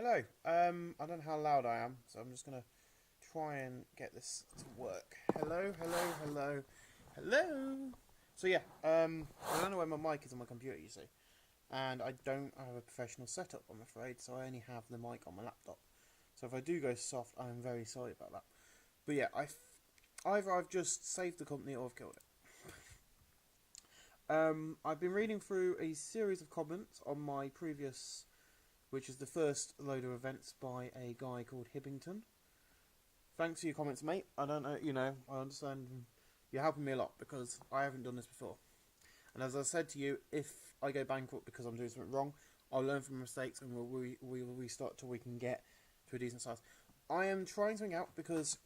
Hello. I don't know how loud I am, so I'm just gonna try and get this to work. Hello, hello, hello, hello. So yeah, I don't know where my mic is on my computer, you see, and I don't have a professional setup, I'm afraid. So I only have the mic on my laptop. So if I do go soft, I'm very sorry about that. But yeah, either I've just saved the company or I've killed it. I've been reading through a series of comments on my previous, which is the first load of events by a guy called Hibbington. Thanks for your comments, mate. I don't know, I understand you're helping me a lot because I haven't done this before. And as I said to you, if I go bankrupt because I'm doing something wrong, I'll learn from mistakes and we'll restart till we can get to a decent size. I am trying something out because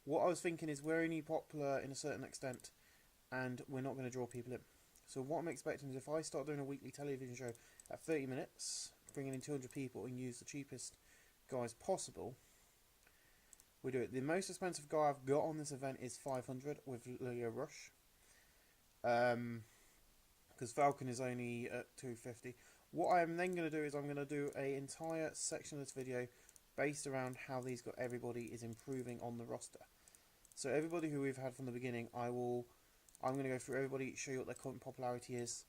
what I was thinking is we're only popular in a certain extent and we're not going to draw people in. So what I'm expecting is if I start doing a weekly television show at 30 minutes, bringing in 200 people and use the cheapest guys possible, we do it. The most expensive guy I've got on this event is 500 with Leo Rush. Because Falcon is only at 250. What I'm then going to do is I'm going to do an entire section of this video based around how everybody is improving on the roster. So everybody who we've had from the beginning, I'm going to go through everybody, show you what their current popularity is,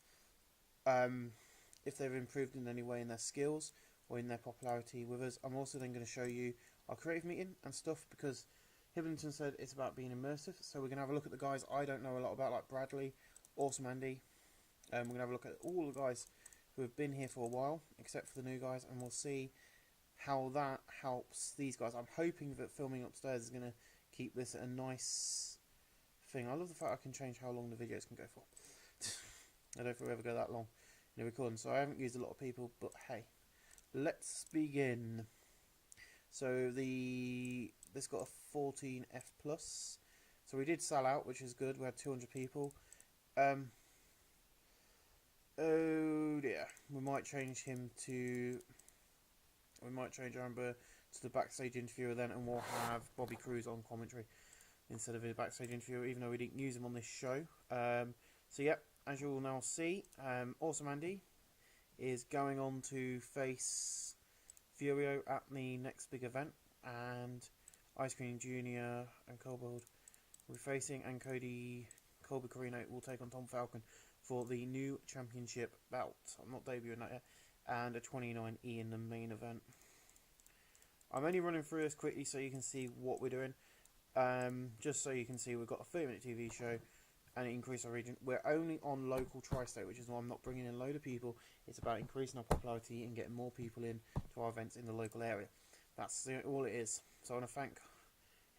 if they've improved in any way in their skills or in their popularity with us. I'm also then going to show you our creative meeting and stuff because Hibbington said it's about being immersive. So we're going to have a look at the guys I don't know a lot about, like Bradley, Awesome Andy. We're going to have a look at all the guys who have been here for a while, except for the new guys, and we'll see how that helps these guys. I'm hoping that filming upstairs is going to keep this a nice thing. I love the fact I can change how long the videos can go for. I don't think we'll ever go that long in a recording, so I haven't used a lot of people, but hey, let's begin. So this got a 14F plus, so we did sell out, which is good. We had 200 people. Oh dear, we might change Amber to the backstage interviewer then, and we'll have Bobby Cruz on commentary instead of a backstage interviewer, even though we didn't use him on this show. So yeah, as you will now see, Awesome Andy is going on to face Furio at the next big event, and Ice Cream Jr. and Kobold will be facing, and Colby Corino will take on Tom Falcon for the new championship belt. I'm not debuting that yet, and a 29E in the main event. I'm only running through this quickly so you can see what we're doing. Just so you can see, we've got a 30-minute TV show and increase our region. We're only on local tri-state, which is why I'm not bringing in a load of people. It's about increasing our popularity and getting more people in to our events in the local area. That's all it is. So I want to thank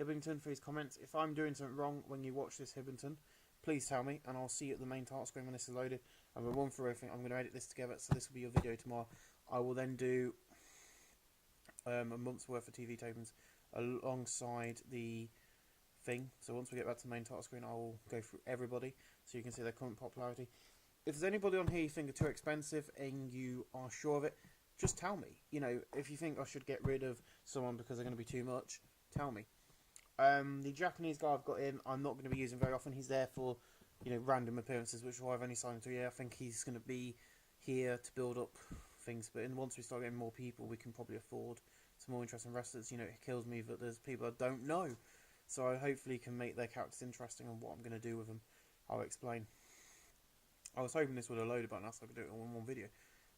Hibbington for his comments. If I'm doing something wrong when you watch this, Hibbington, please tell me, and I'll see you at the main title screen when this is loaded. I'm going to run through everything. I'm going to edit this together, so this will be your video tomorrow. I will then do a month's worth of TV tapings alongside the thing. So once we get back to the main title screen, I will go through everybody so you can see their current popularity. If there's anybody on here you think are too expensive and you are sure of it, just tell me. If you think I should get rid of someone because they're going to be too much, tell me. The Japanese guy I've got in, I'm not going to be using very often. He's there for, random appearances, which is why I've only signed him to a year. I think he's going to be here to build up things, but once we start getting more people, we can probably afford some more interesting wrestlers. It kills me that there's people I don't know, so I hopefully can make their characters interesting and what I'm going to do with them. I'll explain. I was hoping this would have loaded by now so I could do it all in one video,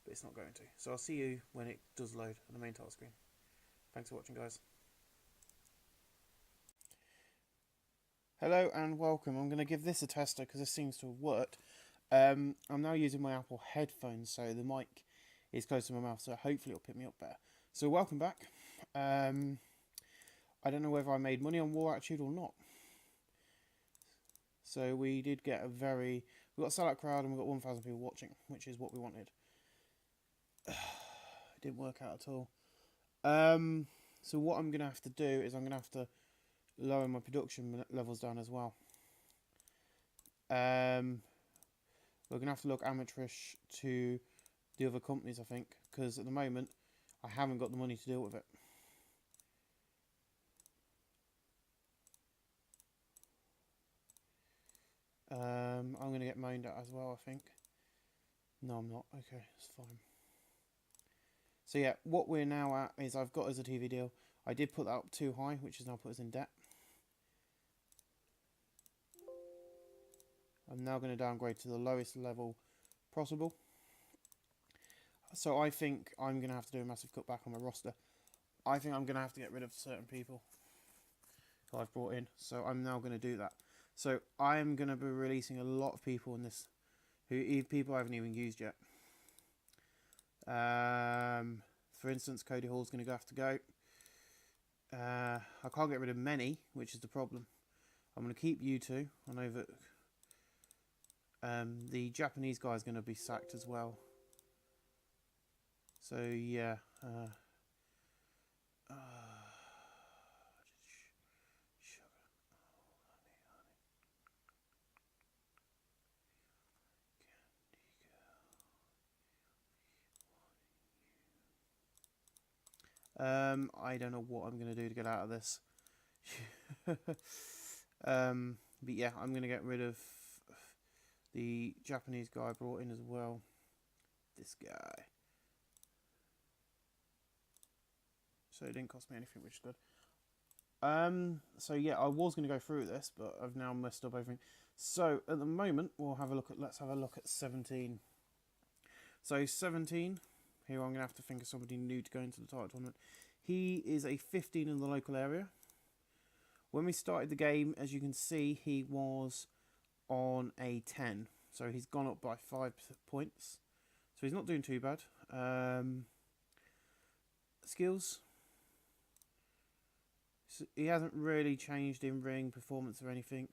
but it's not going to. So I'll see you when it does load on the main title screen. Thanks for watching, guys. Hello and welcome. I'm going to give this a tester because this seems to have worked. I'm now using my Apple headphones, so the mic is close to my mouth, so hopefully it'll pick me up better. So welcome back. I don't know whether I made money on War Attitude or not. So we did get we got a sellout crowd and we got 1,000 people watching, which is what we wanted. It didn't work out at all. So what I'm going to have to do is I'm going to have to lower my production levels down as well. We're going to have to look amateurish to the other companies, I think, because at the moment I haven't got the money to deal with it. I'm going to get moaned at as well, I think. No, I'm not. Okay, it's fine. So yeah, what we're now at is I've got as a TV deal. I did put that up too high, which has now put us in debt. I'm now going to downgrade to the lowest level possible. So I think I'm going to have to do a massive cutback on my roster. I think I'm going to have to get rid of certain people who I've brought in. So I'm now going to do that. So I'm going to be releasing a lot of people in this, people I haven't even used yet. For instance, Cody Hall's going to have to go. I can't get rid of many, which is the problem. I'm going to keep you two. I know that the Japanese guy is going to be sacked as well. So yeah. I don't know what I'm going to do to get out of this. But yeah, I'm going to get rid of the Japanese guy I brought in as well. This guy. So it didn't cost me anything, which is good. So yeah, I was going to go through this, but I've now messed up everything. So at the moment, let's have a look at 17. So 17, here I'm going to have to think of somebody new to go into the title tournament. He is a 15 in the local area. When we started the game, as you can see, he was on a 10. So he's gone up by 5 points. So he's not doing too bad. Skills. So he hasn't really changed in ring performance or anything.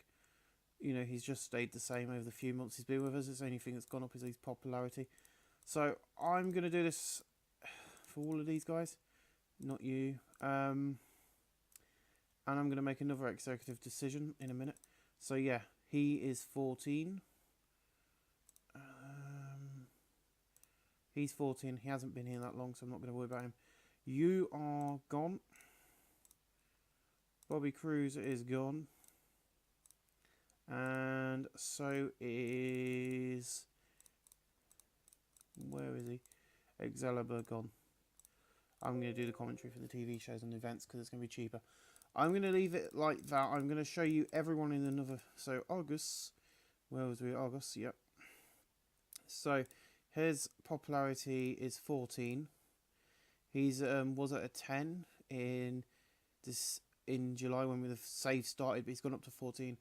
You know, he's just stayed the same over the few months he's been with us. It's the only thing that's gone up is his popularity. So I'm going to do this for all of these guys, not you. And I'm going to make another executive decision in a minute. So yeah, he is 14. He's 14. He hasn't been here that long, so I'm not going to worry about him. You are gone. Bobby Cruz is gone. And so is... Where is he? Excalibur gone. I'm going to do the commentary for the TV shows and events because it's going to be cheaper. I'm going to leave it like that. I'm going to show you everyone in another... So August... Where was we? August, yep. So his popularity is 14. He's was at a 10 in July when the save started, but he's gone up to 14.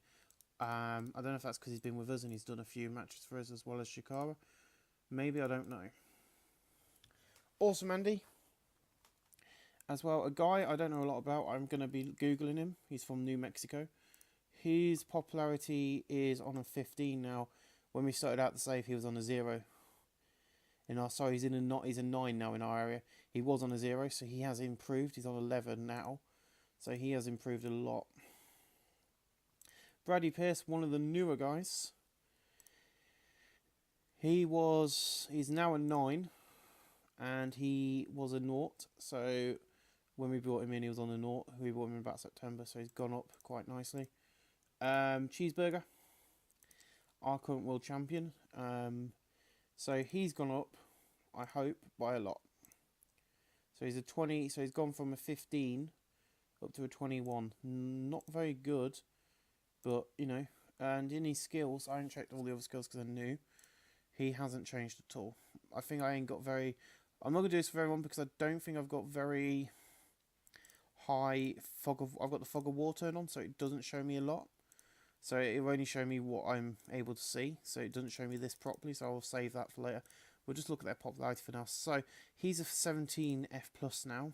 I don't know if that's because he's been with us and he's done a few matches for us as well as Shikara. Maybe, I don't know. Awesome Andy. As well, a guy I don't know a lot about. I'm going to be Googling him. He's from New Mexico. His popularity is on a 15 now. When we started out the save, he was on a 0. He's a 9 now in our area. He was on a 0, so he has improved. He's on 11 now, so he has improved a lot. Brady Pierce, one of the newer guys. He's now a 9, and he was a 0. So when we brought him in, he was on a 0. We brought him in about September, so he's gone up quite nicely. Cheeseburger, our current world champion. So he's gone up, I hope, by a lot. So he's a 20. So he's gone from a 15 up to a 21. Not very good, but you know. And in his skills, I haven't checked all the other skills because I knew he hasn't changed at all. I think I ain't got very... I'm not going to do this for everyone because I don't think I've got very high fog of... I've got the fog of war turned on, so it doesn't show me a lot. So it will only show me what I'm able to see. So it doesn't show me this properly, so I'll save that for later. We'll just look at their popularity for now. So he's a 17 F plus now.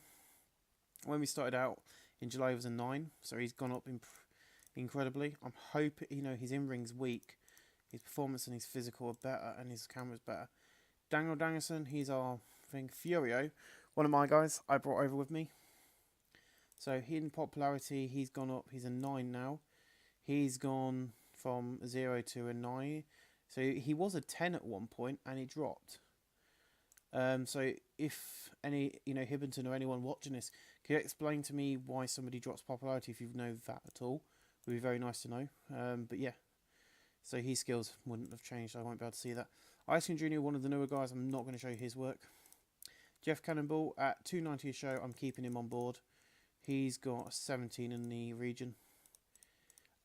When we started out in July, he was a 9. So he's gone up incredibly. I'm hoping, you know, his in-ring's weak. His performance and his physical are better, and his camera's better. Daniel Dangerson, he's our thing. Furio, one of my guys I brought over with me. So in popularity, he's gone up. He's a 9 now. He's gone from a 0 to a 9. So he was a 10 at one point, and he dropped. So if any, you know, Hibbenton or anyone watching this, can you explain to me why somebody drops popularity if you know that at all? It would be very nice to know. But yeah. So his skills wouldn't have changed. I won't be able to see that. Ice Cream Jr., one of the newer guys. I'm not going to show you his work. Jeff Cannonball at 290 a show. I'm keeping him on board. He's got a 17 in the region.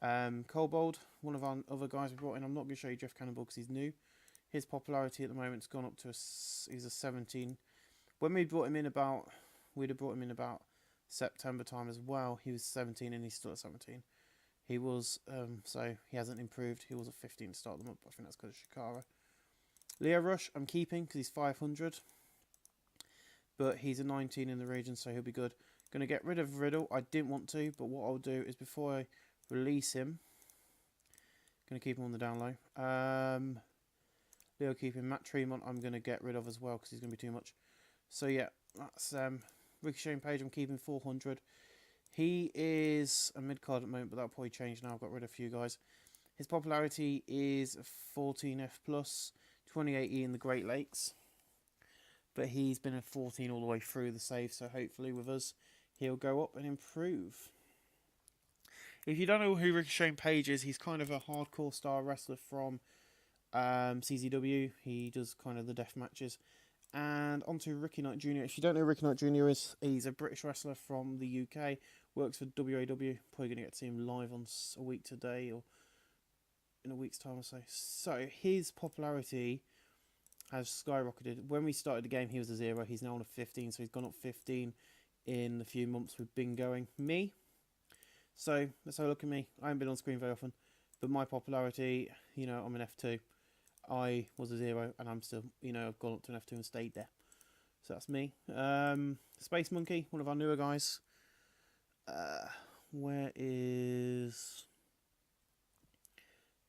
Kobold, one of our other guys we brought in. I'm not going to show you Jeff Cannonball because he's new. His popularity at the moment has gone up to he's a 17. When we brought him in we'd have brought him in about September time as well. He was 17 and he's still at 17. He was, so he hasn't improved. He was at 15 to start them up. I think that's because of Shikara. Leo Rush, I'm keeping because he's 500. But he's a 19 in the region, so he'll be good. Going to get rid of Riddle. I didn't want to, but what I'll do is before I release him, going to keep him on the down low. Leo keeping. Matt Tremont I'm going to get rid of as well because he's going to be too much. So yeah, that's Ricochet Page. I'm keeping 400. He is a mid-card at the moment, but that'll probably change now. I've got rid of a few guys. His popularity is 14F+, 28E in the Great Lakes. But he's been a 14 all the way through the save, so hopefully with us, he'll go up and improve. If you don't know who Ricochet Page is, he's kind of a hardcore star wrestler from CZW. He does kind of the death matches. And onto Ricky Knight Jr. If you don't know who Ricky Knight Jr. is, he's a British wrestler from the UK. Works for WAW. Probably going to get to see him live on a week today or in a week's time or so. So his popularity has skyrocketed. When we started the game, he was a 0. He's now on a 15, so he's gone up 15 in the few months we've been going. Me. So let's have a look at me. I haven't been on screen very often, but my popularity, you know, I'm an F2. I was a 0 and I'm still, you know, I've gone up to an F2 and stayed there. So that's me. Space Monkey, one of our newer guys. Where is...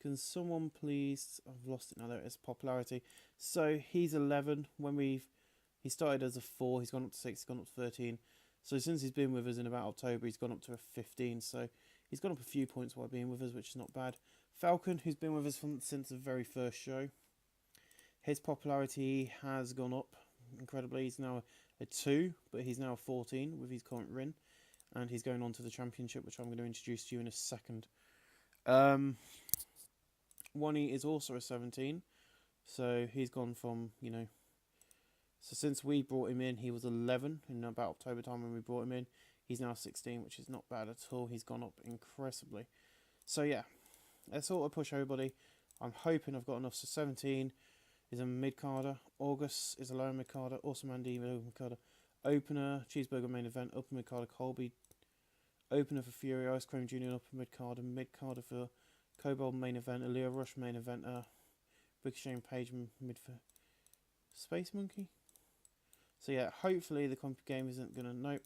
Can someone please... I've lost it now, there it is, popularity. So he's 11. He started as a 4, he's gone up to 6, he's gone up to 13. So since he's been with us in about October, he's gone up to a 15. So he's gone up a few points while being with us, which is not bad. Falcon, who's been with us since the very first show. His popularity has gone up incredibly. He's now a 2, but he's now a 14 with his current run. And he's going on to the championship, which I'm going to introduce to you in a second. Wani is also a 17. So he's gone from, you know... So since we brought him in, he was 11 in about October time when we brought him in. He's now 16, which is not bad at all. He's gone up incredibly. So yeah, let's sort of push everybody. I'm hoping I've got enough. So 17 is a mid-carder. August is a lower mid-carder. Awesome Andy, lower mid-carder. Opener, Cheeseburger main event. Upper mid-carder, Colby. Opener for Fury, Ice Cream Jr. Upper mid-carder. Mid-carder for Kobold main event. Leo Rush main event. Ricochet Page mid for Space Monkey. So yeah, hopefully the comp game isn't going to... Nope.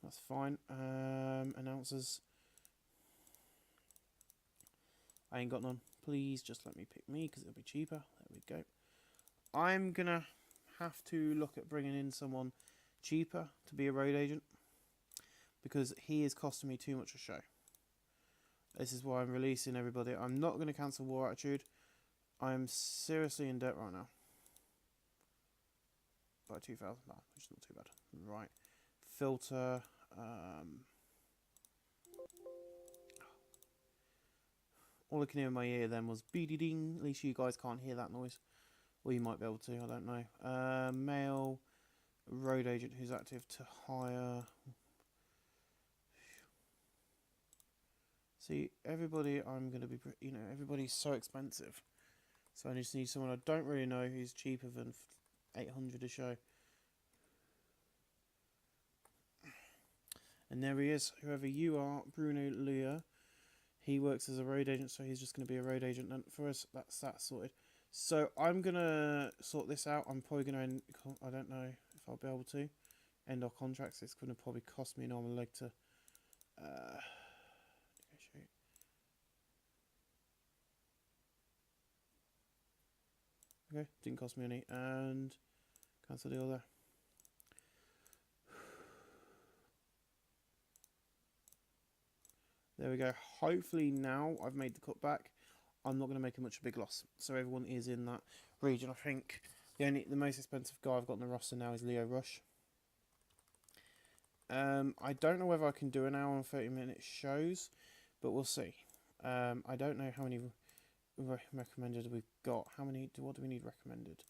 That's fine. Announcers. I ain't got none. Please just let me pick me because it'll be cheaper. There we go. I'm going to have to look at bringing in someone cheaper to be a road agent because he is costing me too much a show. This is why I'm releasing everybody. I'm not going to cancel War Attitude. I'm seriously in debt right now. By £2,000, which is not too bad. Right. Filter. All I can hear in my ear then was beady-ding. At least you guys can't hear that noise. Or you might be able to, I don't know. Male road agent who's active to hire. See, everybody I'm going to be, you know, everybody's so expensive. So I just need someone I don't really know who's cheaper than 800 a show. And there he is, whoever you are, Bruno Lea. He works as a road agent, so he's just going to be a road agent and for us. That's that sorted. So I'm going to sort this out. I'm probably going to end, I don't know if I'll be able to end our contracts. It's going to probably cost me an arm and a leg to negotiate. Okay, didn't cost me any. And cancel deal there. There we go. Hopefully now I've made the cut back. I'm not going to make much of a big loss. So everyone is in that region. I think the most expensive guy I've got on the roster now is Leo Rush. I don't know whether I can do an hour and 30-minute shows, but we'll see. I don't know how many recommended we've got. What do we need recommended?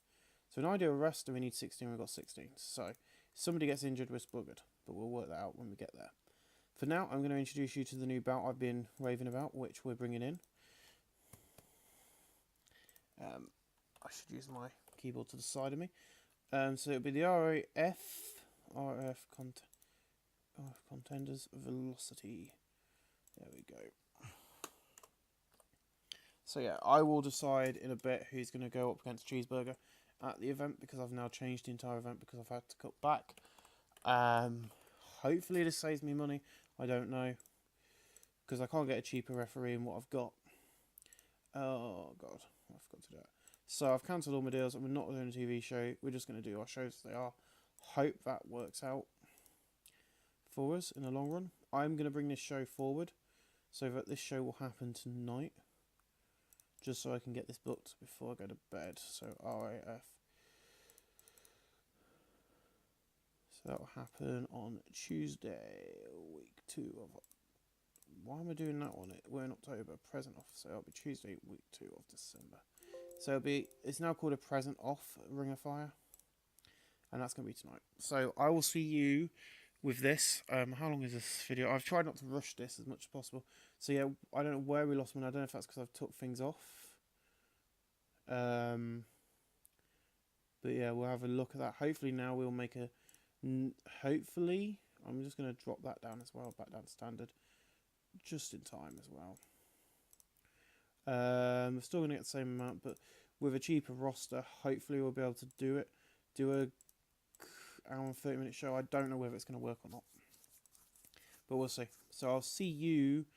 So an ideal roster, we need 16, we've got 16. So if somebody gets injured, we're buggered. But we'll work that out when we get there. For now, I'm going to introduce you to the new belt I've been raving about, which we're bringing in. I should use my keyboard to the side of me. So it'll be the ROF Contenders Velocity. There we go. So yeah, I will decide in a bit who's going to go up against Cheeseburger at the event, because I've now changed the entire event because I've had to cut back. Hopefully this saves me money. I don't know, because I can't get a cheaper referee in what I've got. Oh god, I forgot to do it. So I've cancelled all my deals and we're not doing a TV show. We're just going to do our shows as they are. Hope that works out for us in the long run. I'm going to bring this show forward so that this show will happen tonight, just so I can get this booked before I go to bed. So RAF. So that will happen on Tuesday, week 2 of... Why am I doing that one? We're in October, present off, so it'll be Tuesday, week 2 of December. So it's now called a present off Ring of Fire, and that's going to be tonight. So I will see you with this. How long is this video? I've tried not to rush this as much as possible. So yeah, I don't know where we lost one. I don't know if that's because I've took things off. But yeah, we'll have a look at that. Hopefully now we'll make a... Hopefully, I'm just going to drop that down as well, back down to standard, just in time as well. We're still going to get the same amount, but with a cheaper roster, hopefully we'll be able to do it. Do a hour and 30-minute show. I don't know whether it's going to work or not, but we'll see. So I'll see you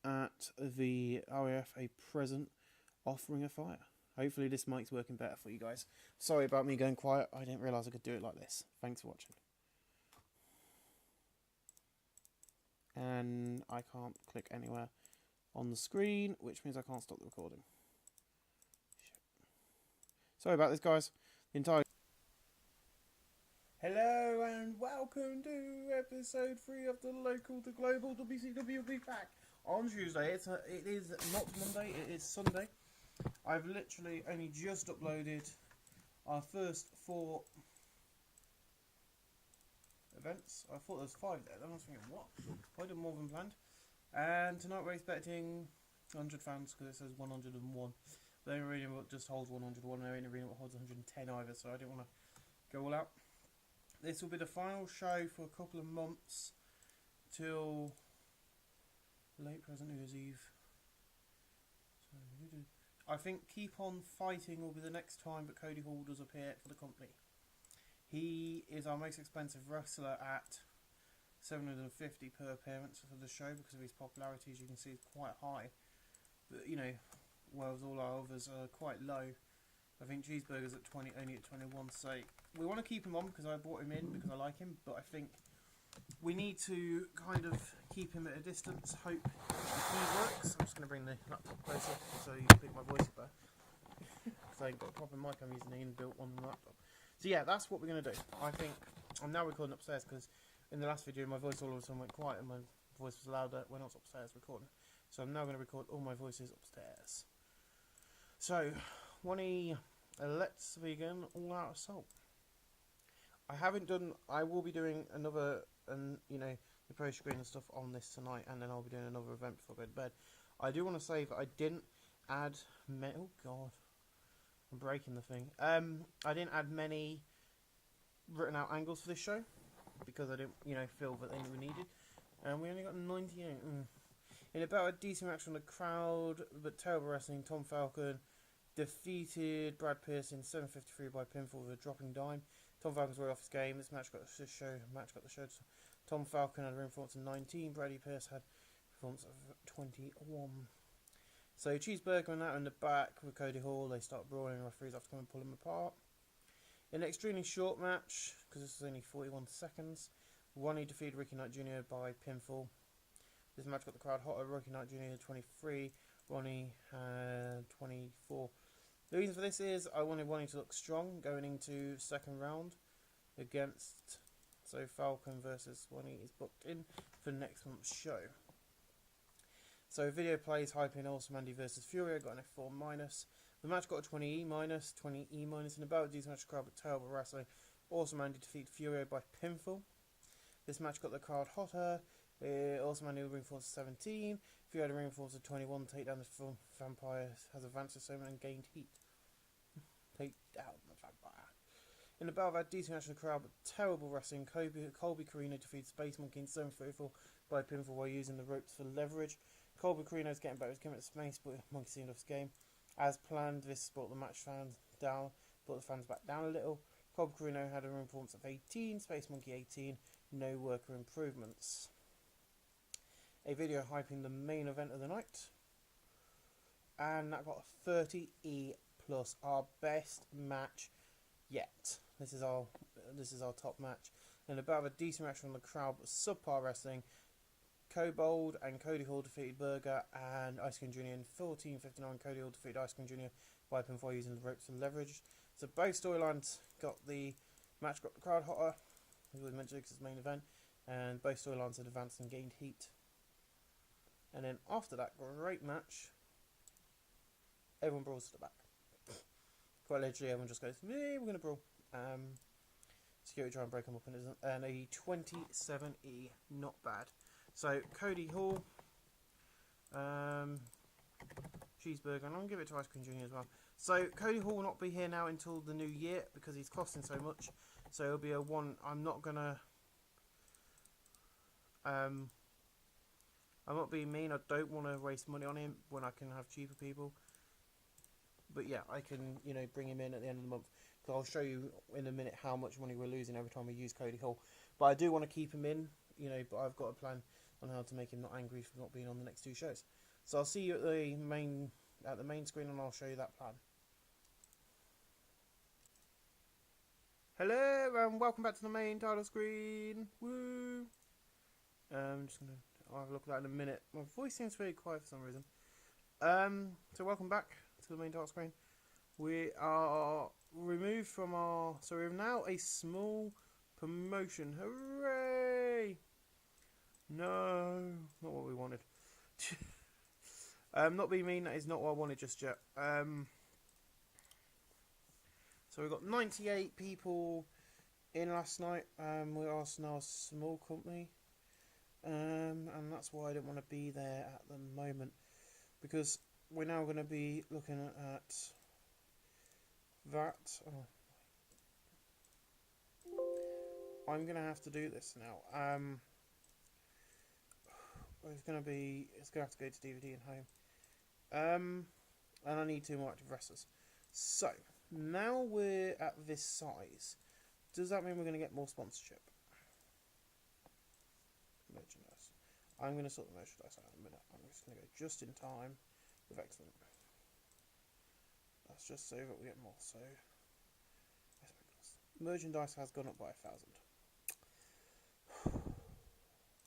at the RAF a present off Ring of Fire. Hopefully this mic's working better for you guys. Sorry about me going quiet. I didn't realise I could do it like this. Thanks for watching. And I can't click anywhere on the screen, which means I can't stop the recording. Shit. Sorry about this, guys. The entire... Hello and welcome to episode 3 of the Local to Global WCW Pack. On Tuesday, it is not Monday, it is Sunday. I've literally only just uploaded our first 4 events. I thought there was 5 there. I was thinking, what? I did more than planned. And tonight we're expecting 100 fans, because it says 101. The arena just holds 101. The arena holds 110 either, so I didn't want to go all out. This will be the final show for a couple of months till late present New Year's Eve. So I think Keep On Fighting will be the next time that Cody Hall does appear for the company. He is our most expensive wrestler at $750 per appearance for the show, because of his popularity. As you can see, it's quite high, but you know, whereas all our others are quite low. I think Cheeseburger's at 20, only at 21. So we want to keep him on because I brought him in because I like him, but I think we need to kind of keep him at a distance. Hope he works. I'm just going to bring the laptop closer so you can pick my voice up there, because I ain't got a proper mic. I'm using an inbuilt one on the laptop. So yeah, that's what we're going to do. I think I'm now recording upstairs, because in the last video my voice all of a sudden went quiet and my voice was louder when I was upstairs recording. So I'm now going to record all my voices upstairs. So, let's begin All Out Assault. I will be doing another, you know, the pro screen and stuff on this tonight, and then I'll be doing another event before I go to bed. I do want to say that I didn't add oh god, I'm breaking the thing. I didn't add many written out angles for this show, because I didn't, you know, feel that they were needed. And we only got 98. In about a decent match from the crowd, but terrible wrestling, Tom Falcon defeated Brad Pearson 7:53 by pinfall with a dropping dime. Tom Falcon's way off his game. This match got the show. Tom Falcon had a performance of 19. Brady Pearce had a performance of 21. So Cheeseburger and that in the back with Cody Hall. They start brawling, and referees have to come and pull them apart. In an extremely short match, because this was only 41 seconds, Ronnie defeated Ricky Knight Jr. by pinfall. This match got the crowd hotter. Ricky Knight Jr. had 23. Ronnie had 24. The reason for this is I wanted Ronnie to look strong going into second round against... So Falcon versus Ronnie is booked in for next month's show. So video plays hyping Awesome Andy versus Fury. I got an F4-. The match got a 20E minus, 20E minus in about a decent match crowd, but terrible wrestling. Awesome Andy defeated Furio by pinfall. This match got the crowd hotter. Awesome Andy with ring force of 17. Furio had a ring force of 21. Take down the vampire has advanced to 7 and gained heat. Take down the vampire. In the battle, had decent match in the crowd, but terrible wrestling. Colby Carino defeated Space Monkey in 7:34 by pinfall while using the ropes for leverage. Colby Carino is getting better. He's coming at Space Monkey seemed off his game. As planned, this brought the match fans down, brought the fans back down a little. Colby Carino had a ring performance of 18, Space Monkey 18, no worker improvements. A video hyping the main event of the night, and that got a 30E plus, our best match yet. This is our top match, and about a decent reaction from the crowd, but subpar wrestling. Kobold and Cody Hall defeated Burger and Ice Cream Jr. in 14:59. Cody Hall defeated Ice Cream Jr. by pinfall using the ropes and leverage. So both storylines got the crowd hotter, as we mentioned, because it's the main event, and both storylines had advanced and gained heat. And then after that great match, everyone brawls to the back. Quite literally, everyone just goes, "We're going to brawl." Security try and break them up, and a 27E, not bad. So Cody Hall, cheeseburger, and I'm going to give it to Ice Cream Jr. as well. So Cody Hall will not be here now until the new year because he's costing so much. So it'll be a one. I'm not being mean. I don't want to waste money on him when I can have cheaper people. But yeah, I can bring him in at the end of the month. So I'll show you in a minute how much money we're losing every time we use Cody Hall. But I do want to keep him in. But I've got a plan on how to make him not angry for not being on the next two shows. So I'll see you at the main screen, and I'll show you that plan. Hello and welcome back to the main title screen. Woo! I'm just gonna have a look at that in a minute. My voice seems very quiet for some reason. So welcome back to the main title screen. We are removed from our. So we have now a small promotion. Hooray! No, not what we wanted. Not being mean, that is not what I wanted just yet. So we got 98 people in last night. We are now a small company, and that's why I don't want to be there at the moment, because we're now going to be looking at that. Oh. I'm going to have to do this now. It's going to have to go to DVD and home. And I need 2 more active wrestlers. So, now we're at this size. Does that mean we're going to get more sponsorship? Merchandise. I'm going to sort the merchandise out in a minute. I'm just going to go just in time with excellent. That's just so that we get more. So, merchandise has gone up by 1,000.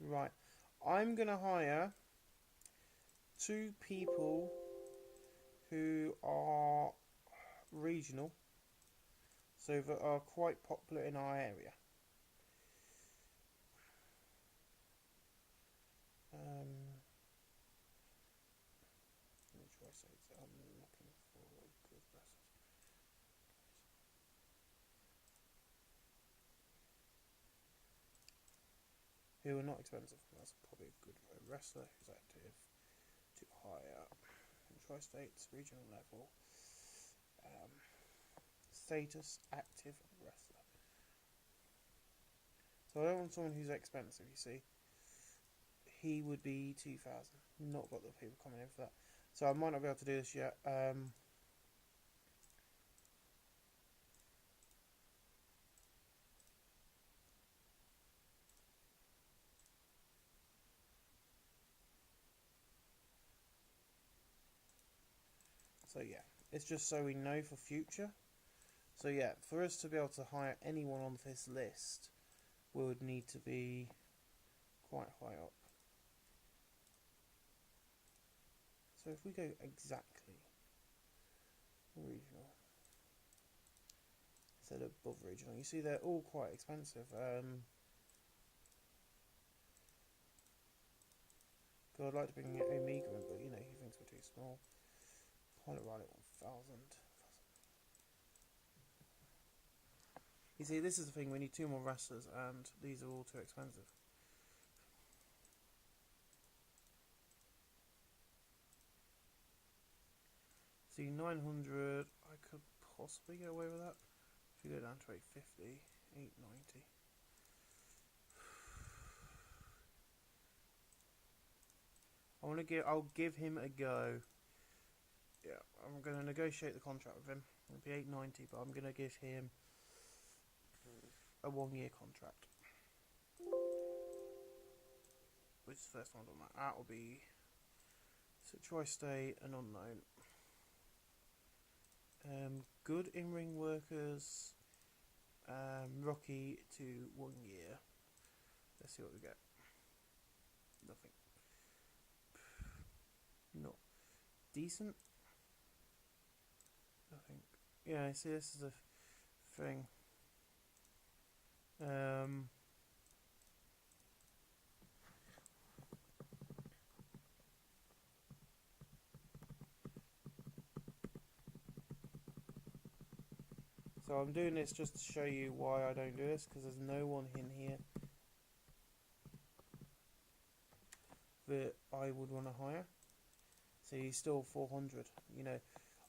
Right. I'm going to hire 2 people who are regional, so that are quite popular in our area. What should I say? I'm looking for good wrestlers. Who are not expensive. That's probably a good wrestler who's active to hire. Tri-states, regional level. Status, active wrestler. So I don't want someone who's expensive, you see. He would be 2,000. Not got the people coming in for that. So I might not be able to do this yet. So yeah, it's just so we know for future. So yeah, for us to be able to hire anyone on this list, we would need to be quite high up. So if we go exactly regional instead of above regional, you see they're all quite expensive. I'd like to bring Omega in, but he thinks we're too small. Pilot Riley at You see, this is the thing, we need 2 more wrestlers, and these are all too expensive. See, 900, I could possibly get away with that. If you go down to 850, 890. I'll give him a go. Yeah, I'm going to negotiate the contract with him. It'll be 890, but I'm going to give him a 1-year contract. Which is the first one on that. That will be Tri-State and unknown. Good in-ring workers. Rocky to 1 year. Let's see what we get. Nothing. Not decent. Nothing. Yeah, see, this is a thing. So I'm doing this just to show you why I don't do this, because there's no one in here that I would want to hire. So he's still 400, you know.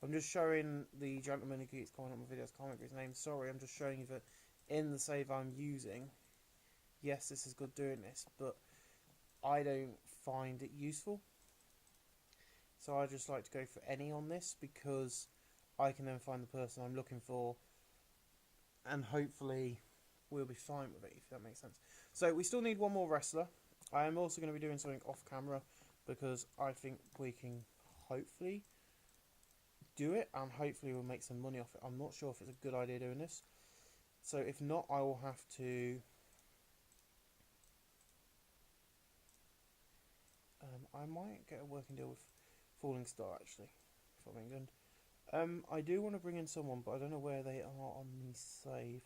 I'm just showing the gentleman who keeps commenting on my videos, comment his name. Sorry, I'm just showing you that in the save I'm using, yes, this is good doing this, but I don't find it useful. So I just like to go for any on this, because I can then find the person I'm looking for, and hopefully we'll be fine with it, if that makes sense. So we still need 1 more wrestler. I am also going to be doing something off camera, because I think we can hopefully do it, and hopefully we'll make some money off it. I'm not sure if it's a good idea doing this. So if not, I will have to I might get a working deal with Falling Star, actually, from England. I do want to bring in someone, but I don't know where they are on the save.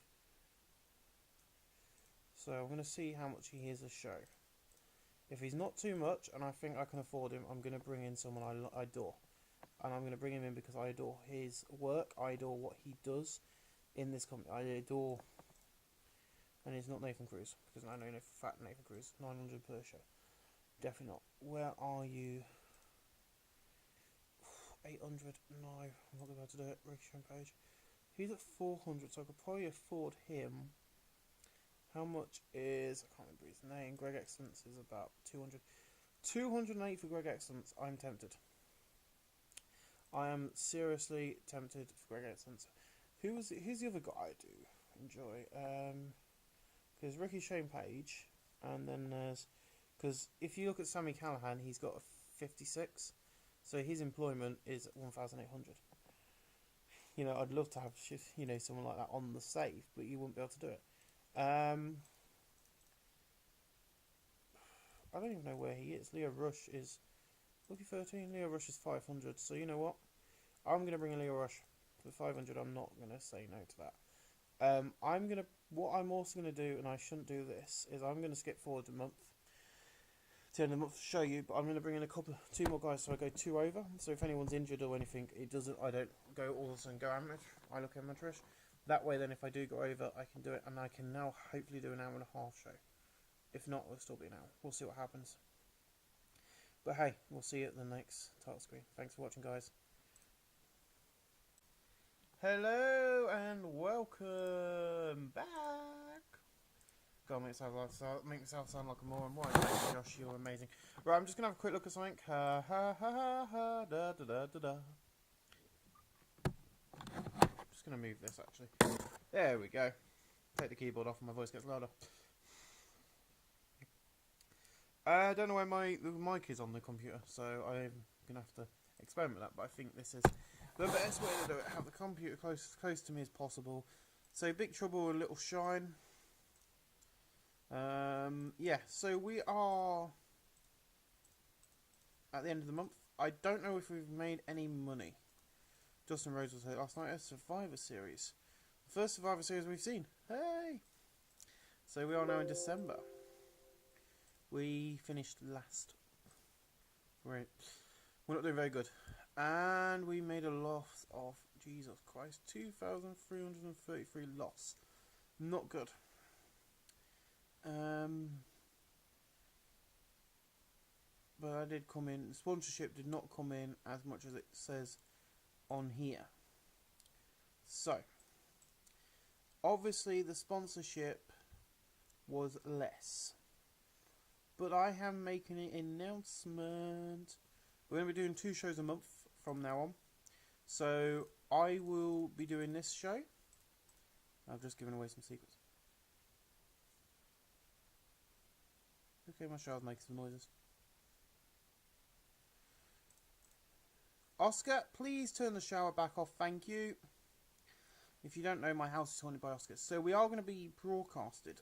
So I'm going to see how much he is a show. If he's not too much, and I think I can afford him, I'm going to bring in someone I adore. And I'm going to bring him in because I adore his work, I adore what he does in this company. I adore... And it's not Nathan Cruz, because I know fat Nathan Cruz, 900 per show. Definitely not. Where are you? 800, no, I'm not going to be able to do it. Ricky Page. He's at 400, so I could probably afford him. How much is, I can't remember his name, Greg Excellence is about 200. 208 for Greg Excellence, I'm tempted. I am seriously tempted for Greg Excellence. Who's the other guy I do enjoy? There's Ricky Shane Page, and then there's, because if you look at Sammy Callahan, he's got a 56, so his employment is 1,800. You know, I'd love to have, you know, someone like that on the save, but you wouldn't be able to do it. I don't even know where he is. Leo Rush is Lucky 13. Leo Rush is 500. So you know what? I'm gonna bring in Leo Rush for 500. I'm not gonna say no to that. What I'm also gonna do, and I shouldn't do this, is I'm gonna skip forward a month to the end of the month to show you. But I'm gonna bring in 2 more guys, so I go 2 over. So if anyone's injured or anything, I don't go all of a sudden go amateur. I look amateurish. That way, then, if I do go over, I can do it, and I can now hopefully do an hour-and-a-half show. If not, it'll still be an hour. We'll see what happens. But hey, we'll see you at the next title screen. Thanks for watching, guys. Hello and welcome back. God, make myself sound like a moron. Why? Josh, you're amazing. Right, I'm just gonna have a quick look at something. Ha ha ha ha ha da da da da da. Just gonna move this actually. There we go. Take the keyboard off and my voice gets louder. I don't know where my mic is on the computer, so I'm gonna have to experiment with that. But I think this is the best way to do it. Have the computer close to me as possible. So Big Trouble with Little Shine. Yeah. So we are at the end of the month. I don't know if we've made any money. Justin Rose was here last night. A Survivor Series. The first Survivor Series we've seen. Hey! So we are now in December. We finished last. We're not doing very good. And we made a loss of, Jesus Christ, 2,333 loss. Not good. But I did come in. Sponsorship did not come in as much as it says on here. So, obviously the sponsorship was less. But I am making an announcement. We're going to be doing 2 shows a month from now on. So, I will be doing this show. I've just given away some secrets. Okay, my child's making some noises. Oscar, please turn the shower back off, thank you. If you don't know, my house is haunted by Oscar. So we are going to be broadcasted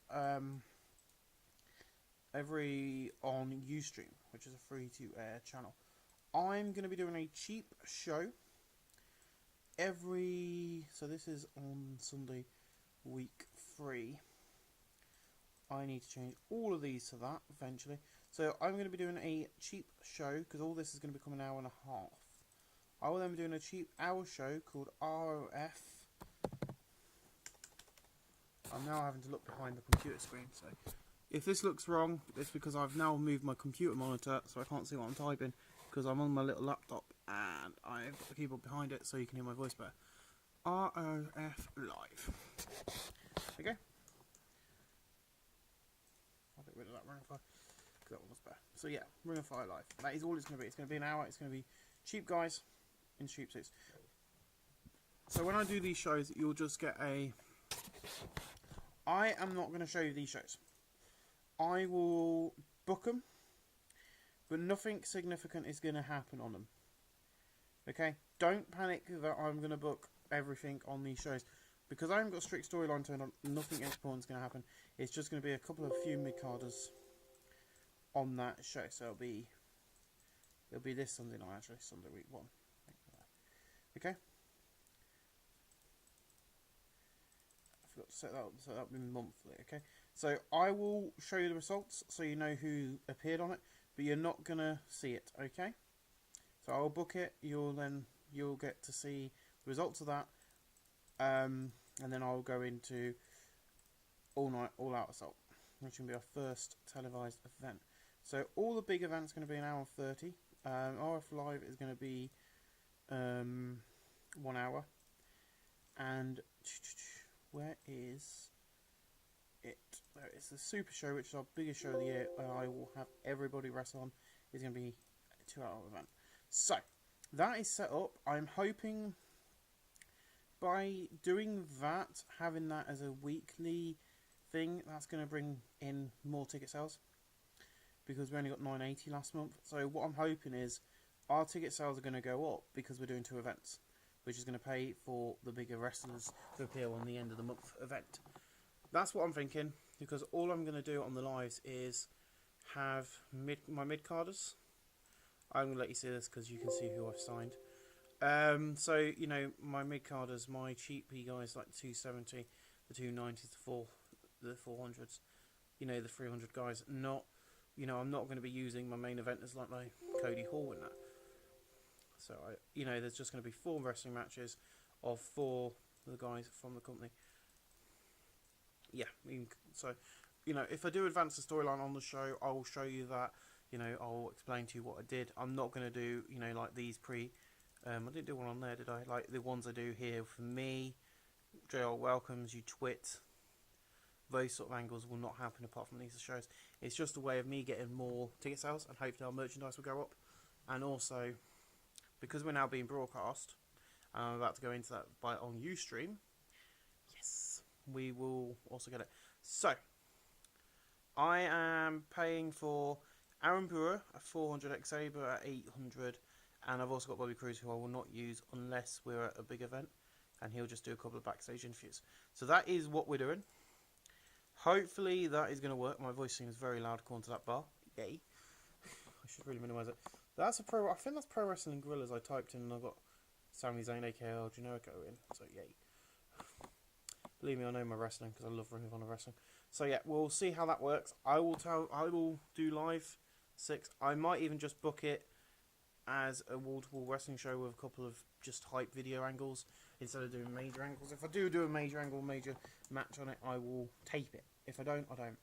every on Ustream, which is a free-to-air channel. I'm going to be doing a cheap show so this is on Sunday, week 3. I need to change all of these to that eventually. So I'm going to be doing a cheap show, because all this is going to become an hour and a half. I will then be doing a cheap hour show called ROF. I'm now having to look behind the computer screen, so if this looks wrong, it's because I've now moved my computer monitor so I can't see what I'm typing, because I'm on my little laptop and I've got the keyboard behind it so you can hear my voice better. ROF Live. Okay. I'll get rid of that Ring of Fire, because that one was better. So yeah, Ring of Fire Live. That is all it's going to be. It's going to be an hour. It's going to be cheap guys in cheap suits. So when I do these shows, you'll just get a... I am not going to show you these shows. I will book them, but nothing significant is going to happen on them. Okay? Don't panic that I'm going to book everything on these shows, because I haven't got a strict storyline turned on. Nothing important is going to happen. It's just going to be a couple of few mid-carders on that show. So it'll be this Sunday night, actually, Sunday week 1. Okay? I forgot to set that up, so that'll be monthly, okay? So I will show you the results so you know who appeared on it, but you're not going to see it, okay? So I'll book it, you'll get to see the results of that, and then I'll go into All Night, All Out Assault, which is going to be our first televised event. So all the big events are going to be an hour and 30. RF Live is going to be 1 hour. And where is it? There it is. The Super Show, which is our biggest show of the year, and I will have everybody wrestle on, is going to be a 2-hour event. So that is set up. I'm hoping by doing that, having that as a weekly thing, that's going to bring in more ticket sales, because we only got 980 last month. So what I'm hoping is our ticket sales are going to go up because we're doing 2 events, which is going to pay for the bigger wrestlers to appear on the end of the month event. That's what I'm thinking, because all I'm going to do on the lives is have my mid-carders. I'm going to let you see this because you can see who I've signed. So, you know, my mid-carders, my cheapy guys like the 270, the 290s, the 400s, you know, the 300 guys. Not, you know, I'm not going to be using my main eventers like my Cody Hall in that. So, you know, there's just going to be 4 wrestling matches of 4 of the guys from the company. Yeah, so, you know, if I do advance the storyline on the show, I will show you that. You know, I'll explain to you what I did. I'm not going to do, you know, like these I didn't do one on there, did I? Like the ones I do here for me, JR welcomes, you twit. Those sort of angles will not happen apart from these shows. It's just a way of me getting more ticket sales, and hopefully our merchandise will go up. And also, because we're now being broadcast, and I'm about to go into that on Ustream, yes, we will also get it. So, I am paying for Aaron Brewer at 400, Xavier at 800, and I've also got Bobby Cruz, who I will not use unless we're at a big event, and he'll just do a couple of backstage interviews. So that is what we're doing. Hopefully that is going to work. My voice seems very loud according to that bar. Yay. I should really minimise it. I think that's Pro Wrestling Gorillas I typed in, and I got Sami Zayn, AKL, Generico in. So yay. Believe me, I know my wrestling because I love Ring of Honor wrestling. So yeah, we'll see how that works. I will do live 6. I might even just book it as a wall-to-wall wrestling show with a couple of just hype video angles instead of doing major angles. If I do a major angle, major match on it, I will tape it. If I don't, I don't.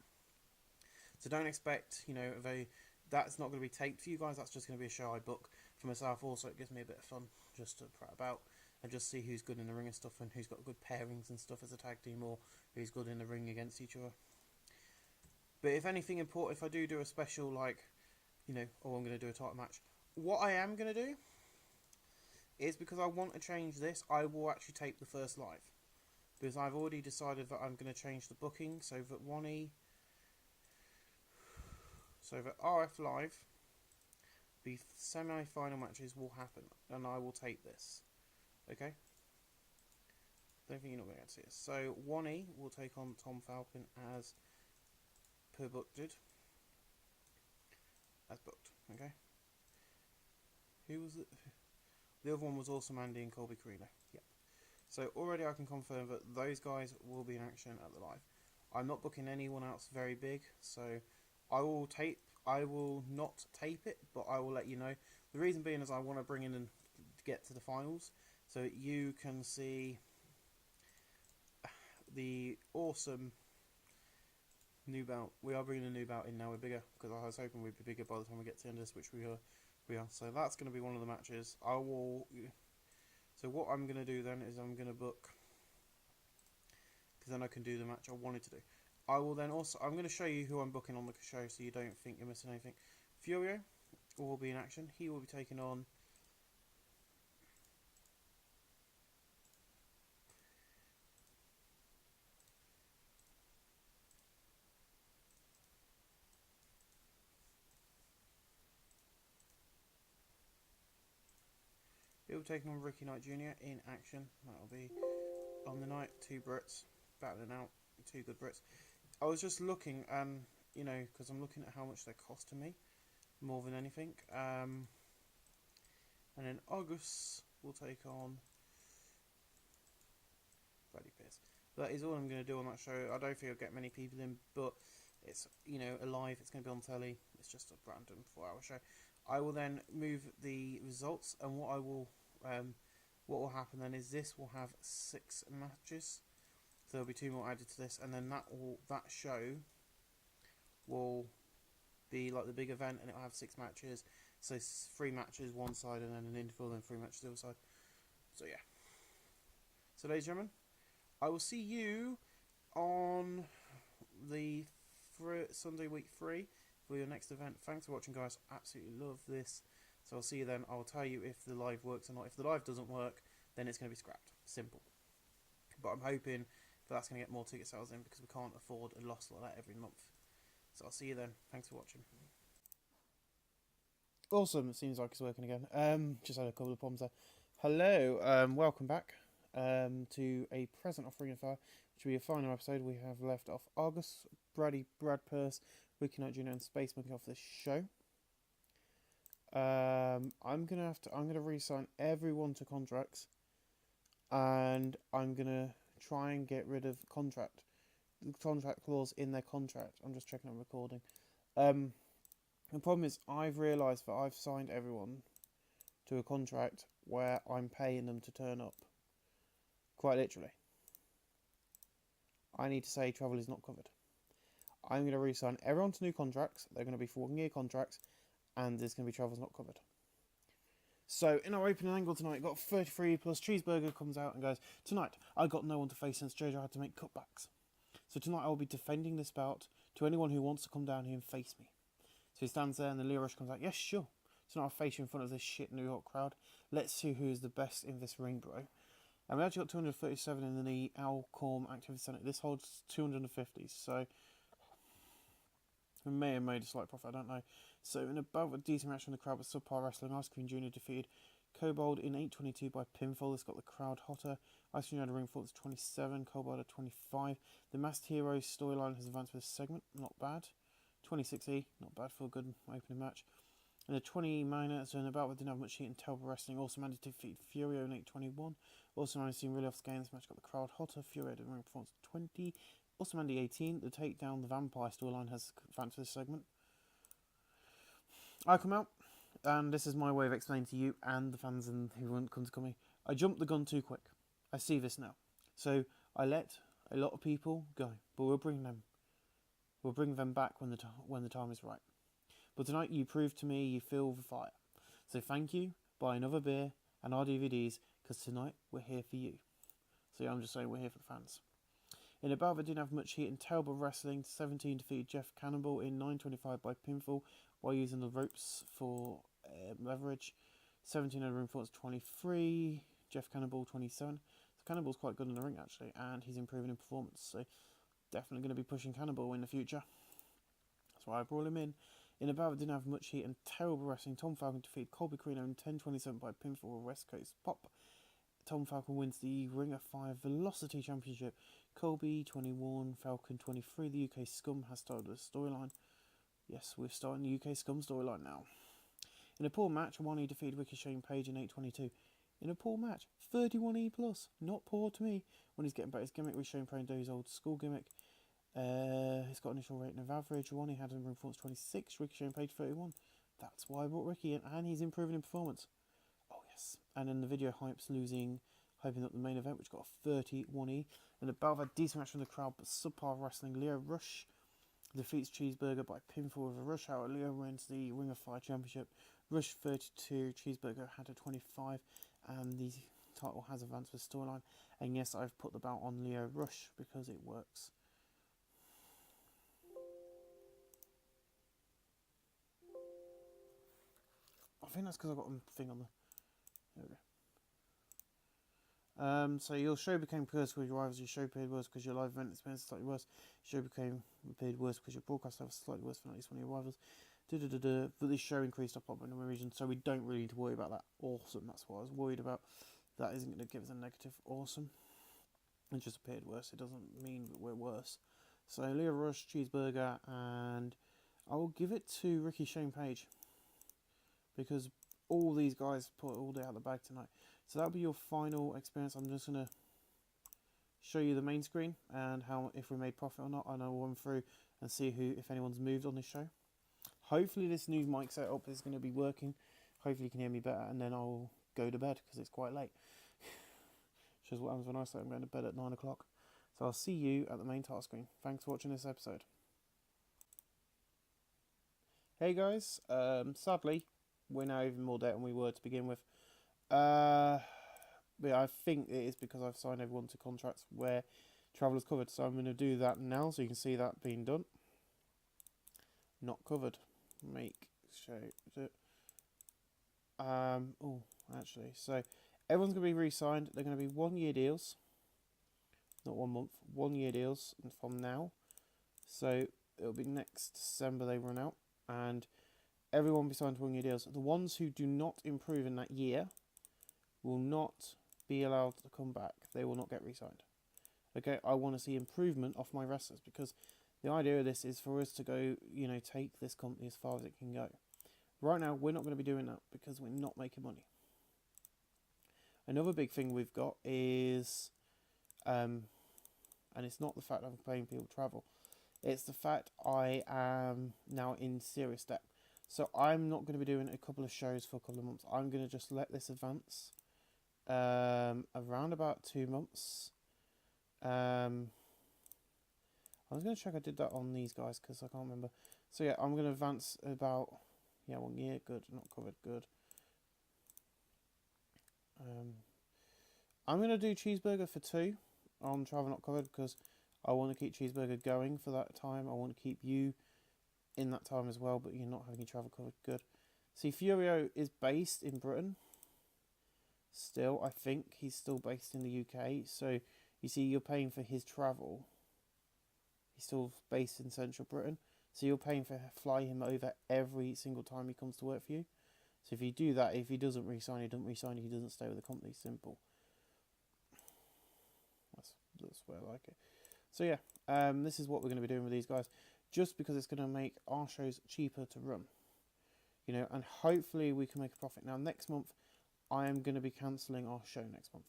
So don't expect, you know, that's not going to be taped for you guys. That's just going to be a show I book for myself. Also, it gives me a bit of fun just to prat about and just see who's good in the ring and stuff, and who's got good pairings and stuff as a tag team, or who's good in the ring against each other. But if anything important, if I do a special, like, you know, I'm going to do a title match, what I am going to do is, because I want to change this, I will actually tape the first live. Because I've already decided that I'm going to change the booking so that so that RF Live, the semi-final matches will happen, and I will tape this. Okay? Don't think you're not going to get to see this. So 1E will take on Tom Falcon as per booked. As booked. Okay? Who was it? The other one was also Andy and Colby Carino. Yep. So already I can confirm that those guys will be in action at the live. I'm not booking anyone else very big, so I will not tape it, but I will let you know. The reason being is I want to bring in and get to the finals, so you can see the awesome new belt. We are bringing a new belt in now. We're bigger, because I was hoping we'd be bigger by the time we get to the end of this, which we are. So that's going to be one of the matches. So what I'm going to do then is I'm going to book, because then I can do the match I wanted to do. I will then also, I'm going to show you who I'm booking on the show so you don't think you're missing anything. Furio will be in action. He will be taking on Ricky Knight Jr. in action. That'll be on the night. 2 Brits battling out. 2 good Brits. I was just looking, you know, because I'm looking at how much they're costing me more than anything. And then August will take on Freddie Pierce. That is all I'm going to do on that show. I don't think I'll get many people in, but it's, you know, alive. It's going to be on telly. It's just a random 4-hour show. I will then move the results, and what will happen then is this will have 6 matches. So there'll be 2 more added to this, and then that show will be like the big event, and it'll have 6 matches. So 3 matches one side, and then an interval, then 3 matches the other side. So yeah. So ladies and gentlemen, I will see you on the Sunday week 3 for your next event. Thanks for watching, guys. Absolutely love this. So I'll see you then. I'll tell you if the live works or not. If the live doesn't work, then it's going to be scrapped. Simple. But I'm hoping that's going to get more ticket sales in, because we can't afford a loss like that every month. So I'll see you then. Thanks for watching. Awesome. It seems like it's working again. Just had a couple of problems there. Hello. Welcome back to a present offering of fire, which will be a final episode. We have left off August, Brad Purse, Ricky Knight Jr. and Space Monkey off this show. I'm gonna re-sign everyone to contracts, and I'm gonna try and get rid of contract clause in their contract. I'm just checking on recording. The problem is I've realised that I've signed everyone to a contract where I'm paying them to turn up. Quite literally. I need to say travel is not covered. I'm going to re-sign everyone to new contracts. They're going to be for 1-year contracts, and there's going to be travels not covered. So in our opening angle tonight, got 33 plus Cheeseburger comes out and goes, "Tonight I got no one to face since JoJo had to make cutbacks. So tonight I will be defending this bout to anyone who wants to come down here and face me." So he stands there and the Leo Rush comes out, "Yes, sure. Tonight I'll face you in front of this shit New York crowd. Let's see who is the best in this ring, bro." And we actually got 237 in the Alcorn Activity Centre. This holds 250, so we may have made a slight profit, I don't know. So in about a decent match from the crowd with subpar wrestling, Ice Cream Jr. defeated Kobold in 8:22 by pinfall. This got the crowd hotter. Ice Cream had a ring for 27, Kobold at 25. The Masked Heroes storyline has advanced for this segment, not bad. 26E, not bad for a good opening match. In the 20 minutes and about, we didn't have much heat and terrible wrestling. Also managed to defeat Furio in 8:21. Also managed to seem really off the game. This match got the crowd hotter. Furio had a ring performance 20. Also Mandy 18. The takedown, the vampire storyline has advanced for this segment. I come out. and this is my way of explaining to you and the fans and who won't come to call me. I jumped the gun too quick. I see this now. So I let a lot of people go, but we'll bring them back when the time is right. But tonight you proved to me you feel the fire. So thank you, buy another beer and our DVDs, because tonight we're here for you. So yeah, I'm just saying we're here for the fans. In a bout that didn't have much heat and terrible wrestling, 17 defeated Jeff Cannonball in 9:25 by pinfall while using the ropes for leverage. 17 over room force 23, Jeff Cannonball 27. So Cannonball's quite good in the ring actually, and he's improving in performance. So definitely going to be pushing Cannonball in the future. That's why I brought him in. In a bout that didn't have much heat and terrible wrestling, Tom Falcon defeated Colby Carino in 10:27 by pinfall West Coast Pop. Tom Falcon wins the Ring of Fire Velocity Championship. Colby 21, Falcon 23. The UK Scum has started the storyline. Yes, we're starting the UK Scum storyline now. In a poor match, Wani defeated Ricochet and Page in 8:22. In a poor match, 31E plus. Not poor to me. When he's getting back his gimmick, Ricochet and Page his old school gimmick. He's got initial rating of average. Wani had a room performance 26. Ricochet and Page 31. That's why I brought Ricky in, and he's improving in performance. Oh yes. And then the video hypes hyping up the main event, which got a 31E. And the bout had decent match from the crowd, but subpar wrestling. Leo Rush defeats Cheeseburger by pinfall with a rush out. Leo wins the Ring of Fire Championship. Rush 32, Cheeseburger had a 25, and the title has advanced with storyline. And yes, I've put the belt on Leo Rush because it works. I think that's because I've got a thing on the... There we go. So your show became worse because your rivals, your show appeared worse because your live event experience is slightly worse. Your show appeared worse because your broadcast level was slightly worse than at least one of your rivals. But this show increased our pop in the region, so we don't really need to worry about that. Awesome, that's what I was worried about. That isn't going to give us a negative. Awesome. It just appeared worse. It doesn't mean that we're worse. So Leo Rush, Cheeseburger, and I will give it to Ricky Shane Page because all these guys put all day out of the bag tonight. So that'll be your final experience. I'm just going to show you the main screen and how if we made profit or not, and I'll run through and see if anyone's moved on this show. Hopefully this new mic setup is going to be working. Hopefully you can hear me better, and then I'll go to bed because it's quite late. Shows what happens when I say I'm going to bed at 9 o'clock. So I'll see you at the main title screen. Thanks for watching this episode. Hey guys, sadly we're now even more debt than we were to begin with. But I think it is because I've signed everyone to contracts where travel is covered. So I'm going to do that now so you can see that being done. Not covered. Make show it. Oh, actually, so everyone's going to be re-signed. They're going to be 1 year deals, not 1 month. 1 year deals from now. So it'll be next December they run out, and everyone will be signed to 1 year deals. The ones who do not improve in that year will not be allowed to come back. They will not get re-signed. Okay, I want to see improvement off my wrestlers because the idea of this is for us to go, take this company as far as it can go. Right now, we're not going to be doing that because we're not making money. Another big thing we've got is, and it's not the fact I'm paying people travel, it's the fact I am now in serious debt. So I'm not going to be doing a couple of shows for a couple of months. I'm going to just let this advance around about 2 months. I was going to check I did that on these guys because I can't remember. So yeah, I'm going to advance about 1 year. Good, not covered. Good. I'm going to do Cheeseburger for 2 on travel not covered because I want to keep Cheeseburger going for that time. I want to keep you in that time as well, but you're not having your travel covered. Good. See, Furio is based in Britain. Still, I think he's still based in the UK. So you see, you're paying for his travel. He's still based in Central Britain. So you're paying for fly him over every single time he comes to work for you. So if you do that, if he doesn't re-sign, he doesn't re-sign, he doesn't stay with the company. Simple. That's where I like it. So yeah, this is what we're going to be doing with these guys. Just because it's going to make our shows cheaper to run. And hopefully we can make a profit. Now next month, I am going to be cancelling our show next month.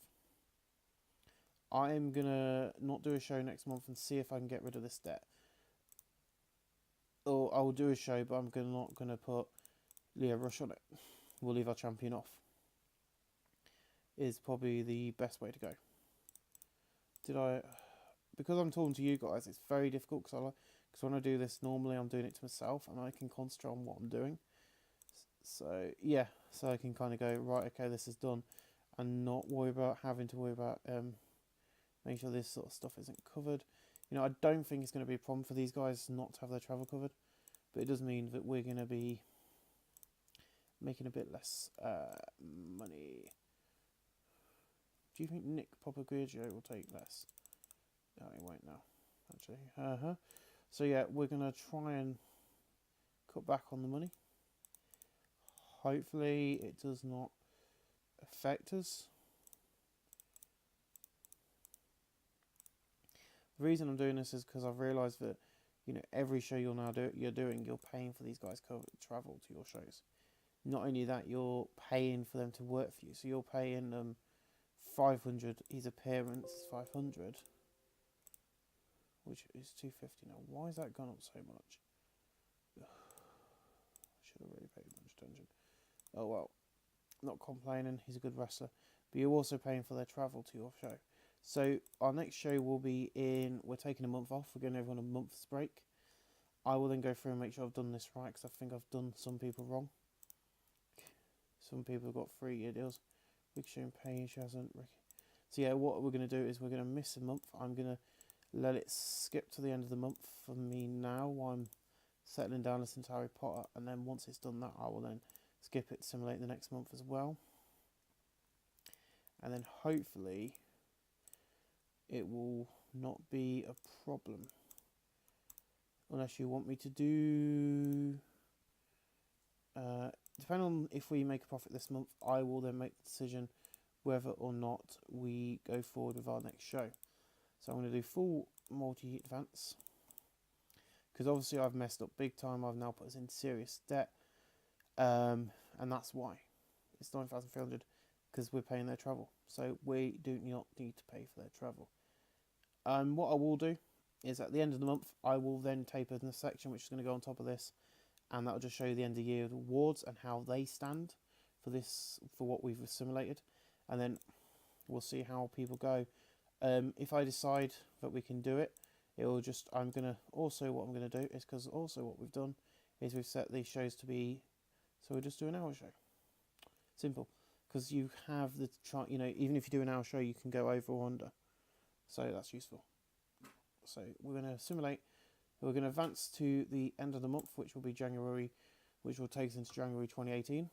I am going to not do a show next month and see if I can get rid of this debt. Or I will do a show, but I'm not going to put yeah, rush on it. We'll leave our champion off. Is probably the best way to go. Because I'm talking to you guys, it's very difficult because when I do this normally I'm doing it to myself and I can concentrate on what I'm doing. So yeah, so I can kind of go, right, okay, this is done, and not worry about having to worry about making sure this sort of stuff isn't covered. You know, I don't think it's going to be a problem for these guys not to have their travel covered, but it does mean that we're going to be making a bit less money. Do you think Nick Popogrigio will take less? No, he won't now, actually. So yeah, we're going to try and cut back on the money. Hopefully it does not affect us. The reason I'm doing this is because I've realised that, you know, every show you're paying for these guys to travel to your shows. Not only that, you're paying for them to work for you. So you're paying them 500. His appearance is 500, which is 250 now. Why has that gone up so much? Should have really paid much attention. Oh well, not complaining. He's a good wrestler, but you're also paying for their travel to your show. So our next show will be we're taking a month off. We're giving everyone a month's break. I will then go through and make sure I've done this right, because I think I've done some people wrong. Some people have got 3-year deals. Big Show and Paige hasn't. So yeah, what we're going to do is we're going to miss a month. I'm going to let it skip to the end of the month for me now while I'm settling down listening to Harry Potter, and then once it's done that, I will then skip it, simulate the next month as well, and then hopefully it will not be a problem, unless you want me to do depending on if we make a profit this month, I will then make the decision whether or not we go forward with our next show. So I'm going to do full multi-advance, because obviously I've messed up big time. I've now put us in serious debt, and that's why it's 9,300, because we're paying their travel. So we do not need to pay for their travel. What I will do is at the end of the month, I will then taper in the section which is going to go on top of this, and that will just show you the end of year awards and how they stand for this, for what we've assimilated, and then we'll see how people go. If I decide that we can do it, it will just, what I'm going to do is, because also what we've done is we've set these shows to be, so we'll just do an hour show. Simple, because you have the chart, you know, even if you do an hour show, you can go over or under, so that's useful. So we're going to simulate. We're going to advance to the end of the month, which will be January, which will take us into January 2018.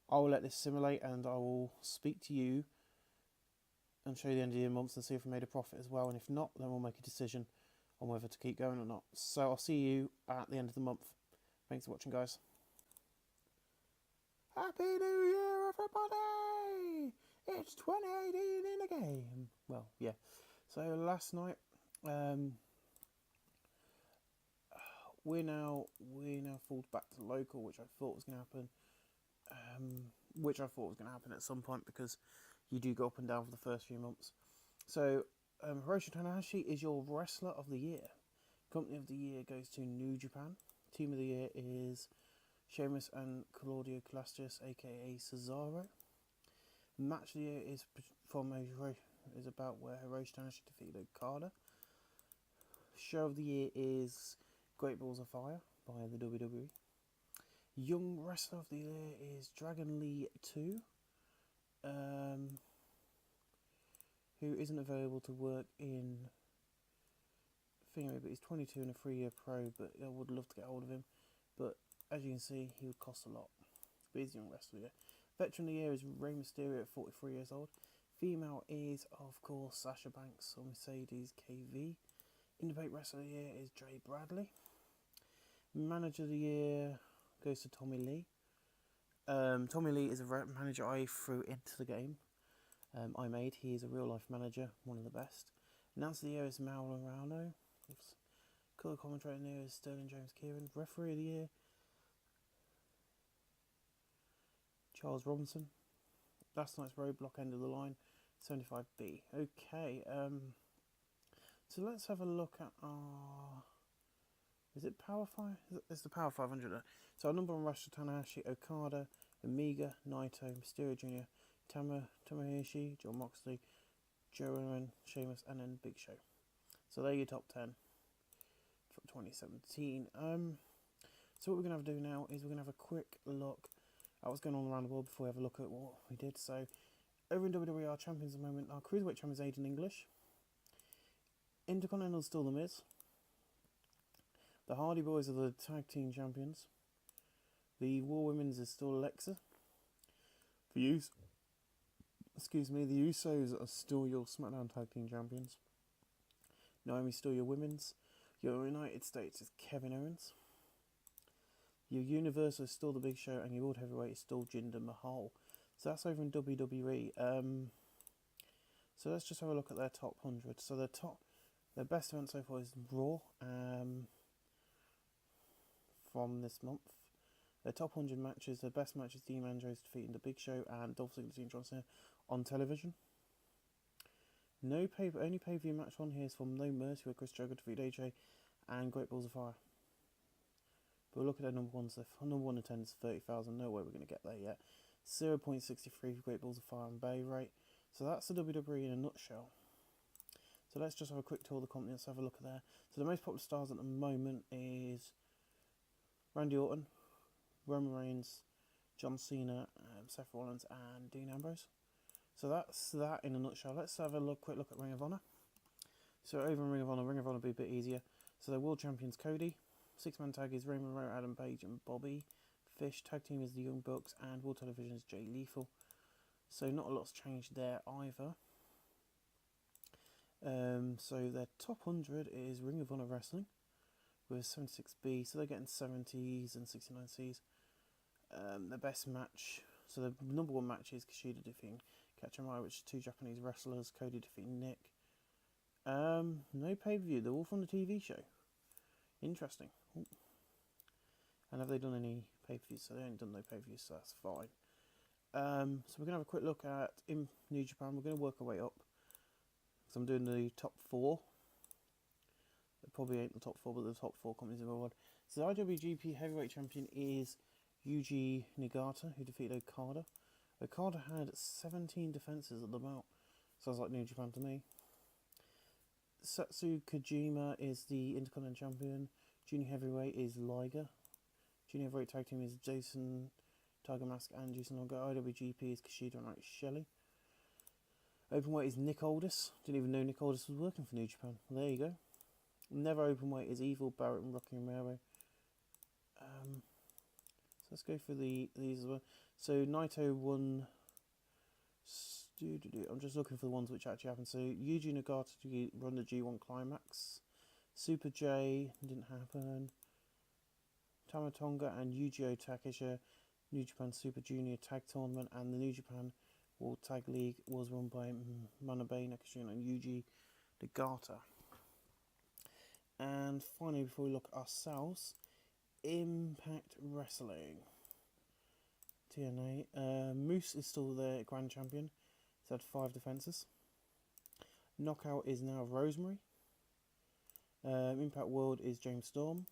I will let this simulate, and I will speak to you and show you the end of the month and see if we made a profit as well. And if not, then we'll make a decision on whether to keep going or not. So I'll see you at the end of the month. Thanks for watching, guys. Happy New Year, everybody! It's 2018 in the game. Well, yeah. So last night, we're now falled back to local, which I thought was going to happen. At some point, because you do go up and down for the first few months. So Hiroshi Tanahashi is your wrestler of the year. Company of the year goes to New Japan. Team of the year is Sheamus and Claudio Calastis, aka Cesaro. Match of the year is about where Hiroshi Tanahashi defeated Okada. Show of the year is Great Balls of Fire by the WWE. Young Wrestler of the Year is Dragon Lee 2, who isn't available to work in Thingy, but he's 22 and a 3-year pro, but I would love to get hold of him. But as you can see, he would cost a lot. But he's Young Wrestler of the Year. Veteran of the Year is Rey Mysterio at 43 years old. Female is, of course, Sasha Banks or Mercedes KV. Independent Wrestler of the Year is Dre Bradley. Manager of the Year goes to Tommy Lee. Tommy Lee is a manager I threw into the game. He is a real life manager, one of the best. Announcer of the Year is Mal Lorano. Colour commentator of the Year is Sterling James Kieran. Referee of the Year, Charles Robinson. Last night's roadblock, end of the line, 75B. Okay, so let's have a look at our... Is it Power 5? It's the Power 500. So our number one wrestler: Tanahashi, Okada, Omega, Naito, Mysterio Jr., Tamahashi, John Moxley, Joe Roman, Sheamus, and then Big Show. So they're your top 10 for 2017. So what we're going to do now is we're going to have a quick look at what's going on around the world before we have a look at what we did. So over in WWE, our champions at the moment, our Cruiserweight champion is Aiden English. Intercontinental is still The Miz. The Hardy Boys are the tag team champions. The War Women's is still Alexa. The Usos are still your SmackDown tag team champions. Naomi's still your women's. Your United States is Kevin Owens. Your Universal is still the Big Show, and your World Heavyweight is still Jinder Mahal. So that's over in WWE. So let's just have a look at their top 100. So their best event so far is Raw from this month. Their top 100 matches, their best match is Dean Ambrose defeating the Big Show and Dolph Ziggler defeating John Cena on television. Only pay-per-view match on here is from No Mercy, where Chris Jericho defeated AJ and Great Balls of Fire. But we'll look at their number ones. Their number one attendance is 30,000. No way we're going to get there yet. 0.63 for Great Balls of Fire and Bay rate. So that's the WWE in a nutshell. So let's just have a quick tour of the company. Let's have a look at there. So the most popular stars at the moment is Randy Orton, Roman Reigns, John Cena, Seth Rollins, and Dean Ambrose. So that's that in a nutshell. Let's have a quick look at Ring of Honor. So over in Ring of Honor will be a bit easier. So the world champions Cody, six-man tag is Raymond Monroe, Adam Page, and Bobby Fish. Tag team is the Young Bucks, and World Television is Jay Lethal. So not a lot's changed there either. So their top 100 is Ring of Honor Wrestling with 76B, so they're getting 70s and 69Cs. Their best match, so the number one match is Kushida defeating Kachimai, which is two Japanese wrestlers, Cody defeating Nick. No pay-per-view, they're all from the TV show. Interesting. Ooh. And have they done any pay-per-views? So they ain't done no pay-per-views, so that's fine. So we're going to have a quick look at in New Japan. We're going to work our way up. So I'm doing the top 4. It probably ain't the top 4, but the top 4 companies in the world. So the IWGP Heavyweight Champion is Yuji Nagata, who defeated Okada. Okada had 17 defences at the belt. Sounds like New Japan to me. Satsu Kojima is the Intercontinental Champion. Junior Heavyweight is Liger. Junior Heavyweight Tag Team is Jason Tiger Mask and Jason Longo. IWGP is Kushida and Alex Shelley. Openweight is Nick Aldis. Didn't even know Nick Aldis was working for New Japan. Well, there you go. Never Openweight is Evil, Barrett and Rocky Romero. So let's go for these as well. So Naito won. I'm just looking for the ones which actually happened. So Yuji Nagata won the G1 Climax. Super J didn't happen. Tamatonga and Yujiro Takesha New Japan Super Junior Tag Tournament, and the New Japan World Tag League was won by Manabe Nakashima and Yuji Nagata. And finally, before we look at ourselves, Impact Wrestling. TNA. Moose is still the Grand Champion. He's had 5 defences. Knockout is now Rosemary. Impact World is James Storm.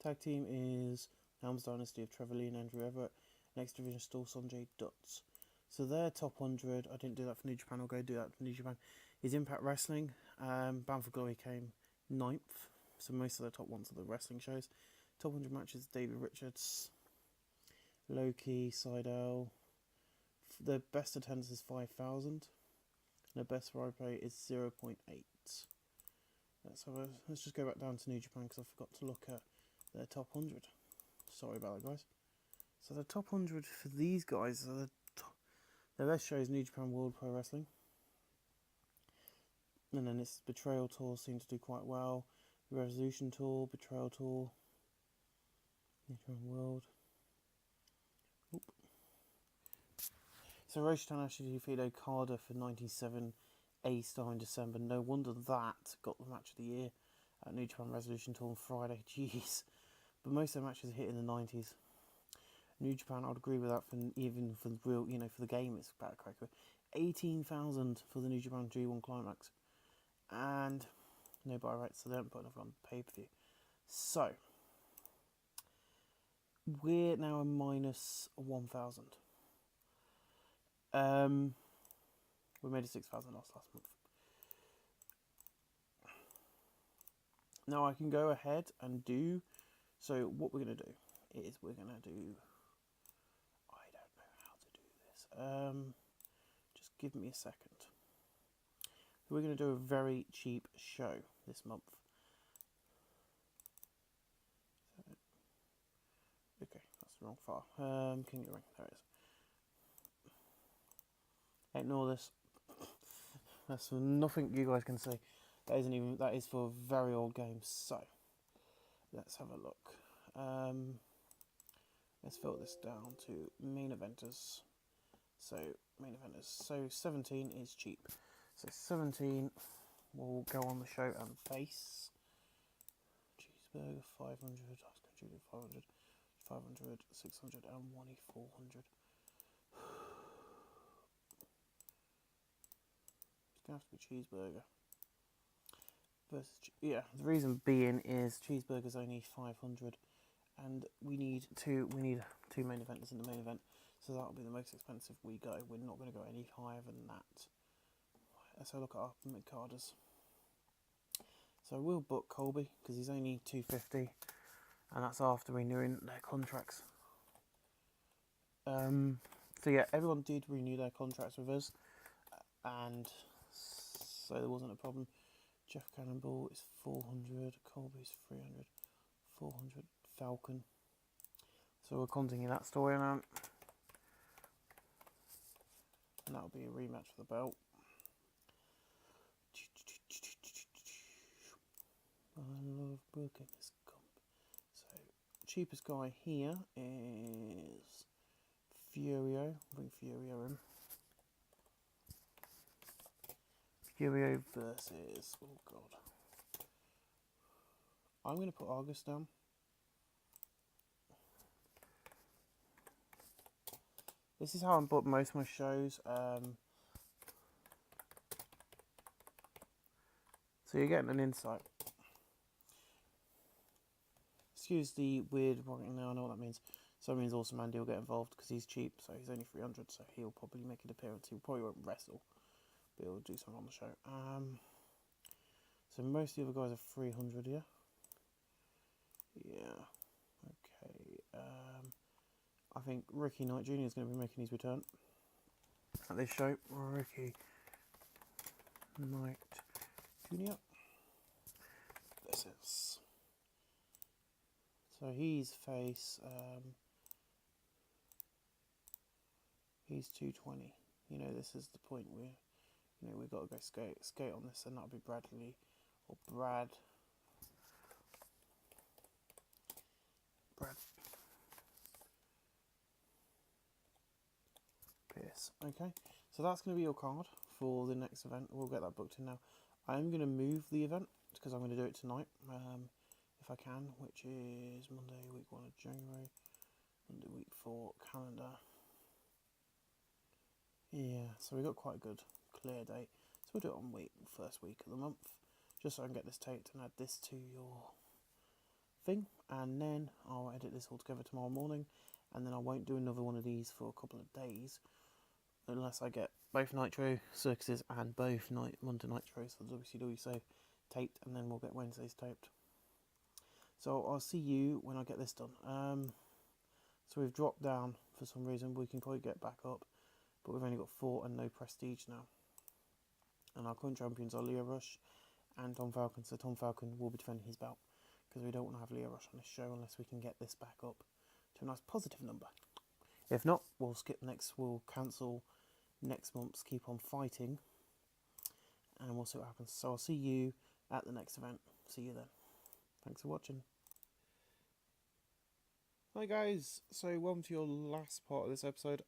Tag Team is Helms Dynasty of Trevor Lee and Andrew Everett. Next Division is still Sonjay Dutz. So their top 100, I didn't do that for New Japan, I'll go do that for New Japan, is Impact Wrestling. Bound for Glory came 9th. So most of the top ones are the wrestling shows. Top 100 matches, David Richards, Loki, Seidel. The best attendance is 5,000. And the best ride rate is 0.8. Let's just go back down to New Japan because I forgot to look at their top 100. Sorry about that, guys. So the top 100 for these guys are the best show is New Japan World Pro Wrestling. And then it's Betrayal Tour seems to do quite well. Resolution Tour, Betrayal Tour, New Japan World. Oop. So Hiroshi Tanahashi defeated Okada for 97 A-star in December. No wonder that got the match of the year at New Japan Resolution Tour on Friday. Jeez. But most of the matches hit in the 90s. New Japan, I'd agree with that, even for the real, for the game, it's about a cracker. 18,000 for the New Japan G1 Climax. And no buy rights, so they don't put enough on pay-per-view. So we're now a minus 1,000. We made a 6,000 loss last month. Now I can go ahead and do. So what we're going to do is we're going to do. I don't know how to do this. Just give me a second. We're going to do a very cheap show this month. Okay, that's the wrong file. King of the Ring, there it is. Ignore this. That's nothing you guys can see. That isn't even. That is for very old games. So let's have a look. Let's filter this down to main eventers. So main eventers. So 17 is cheap. So 17 will go on the show and face. Cheeseburger 500. I was going to do 500. 500, 600, and 400. It's going to have to be cheeseburger. Versus, yeah, the reason being is cheeseburger's only 500, and we need two main eventers in the main event, so that'll be the most expensive we go. We're not going to go any higher than that. Let's have a look at our mid-carders. So we'll book Colby because he's only 250, and that's after renewing their contracts. So yeah, everyone did renew their contracts with us, and so there wasn't a problem. Jeff Cannonball is 400, Colby's 300, 400, Falcon. So we'll continue that story now. And that'll be a rematch for the belt. I love booking this comp. So, cheapest guy here is Furio. Bring Furio in. Furio versus. Oh god. I'm going to put Argus down. This is how I book most of my shows. So you're getting an insight. Excuse the weird writing now, I know what that means. So it means Awesome Andy will get involved because he's cheap, so he's only 300, so he'll probably make an appearance. He probably won't wrestle, but he'll do something on the show. So most of the other guys are 300 here. Yeah. Okay. I think Ricky Knight Jr. is going to be making his return at this show. Ricky Knight Jr. This is. So he's face. He's 220. You know, this is the point where, you know, we've got to go skate on this, and that'll be Bradley or Brad Pierce. Okay, so that's going to be your card for the next event. We'll get that booked in now. I'm going to move the event because I'm going to do it tonight, if I can, which is Monday, week 1 of January, Monday, week 4 calendar. Yeah, so we got quite a good clear date. So we'll do it on first week of the month, just so I can get this taped and add this to your thing, and then I'll edit this all together tomorrow morning, and then I won't do another one of these for a couple of days unless I get both Nitro circuses and both Monday Nitros for the WCW so taped, and then we'll get Wednesdays taped. So I'll see you when I get this done. So we've dropped down for some reason. We can probably get back up, but we've only got 4 and no prestige now. And our current champions are Leo Rush and Tom Falcon. So Tom Falcon will be defending his belt because we don't want to have Leo Rush on this show unless we can get this back up to a nice positive number. If not, we'll skip next. We'll cancel next month's Keep On Fighting, and we'll see what happens. So I'll see you at the next event. See you then. Thanks for watching. Hi guys, so welcome to your last part of this episode.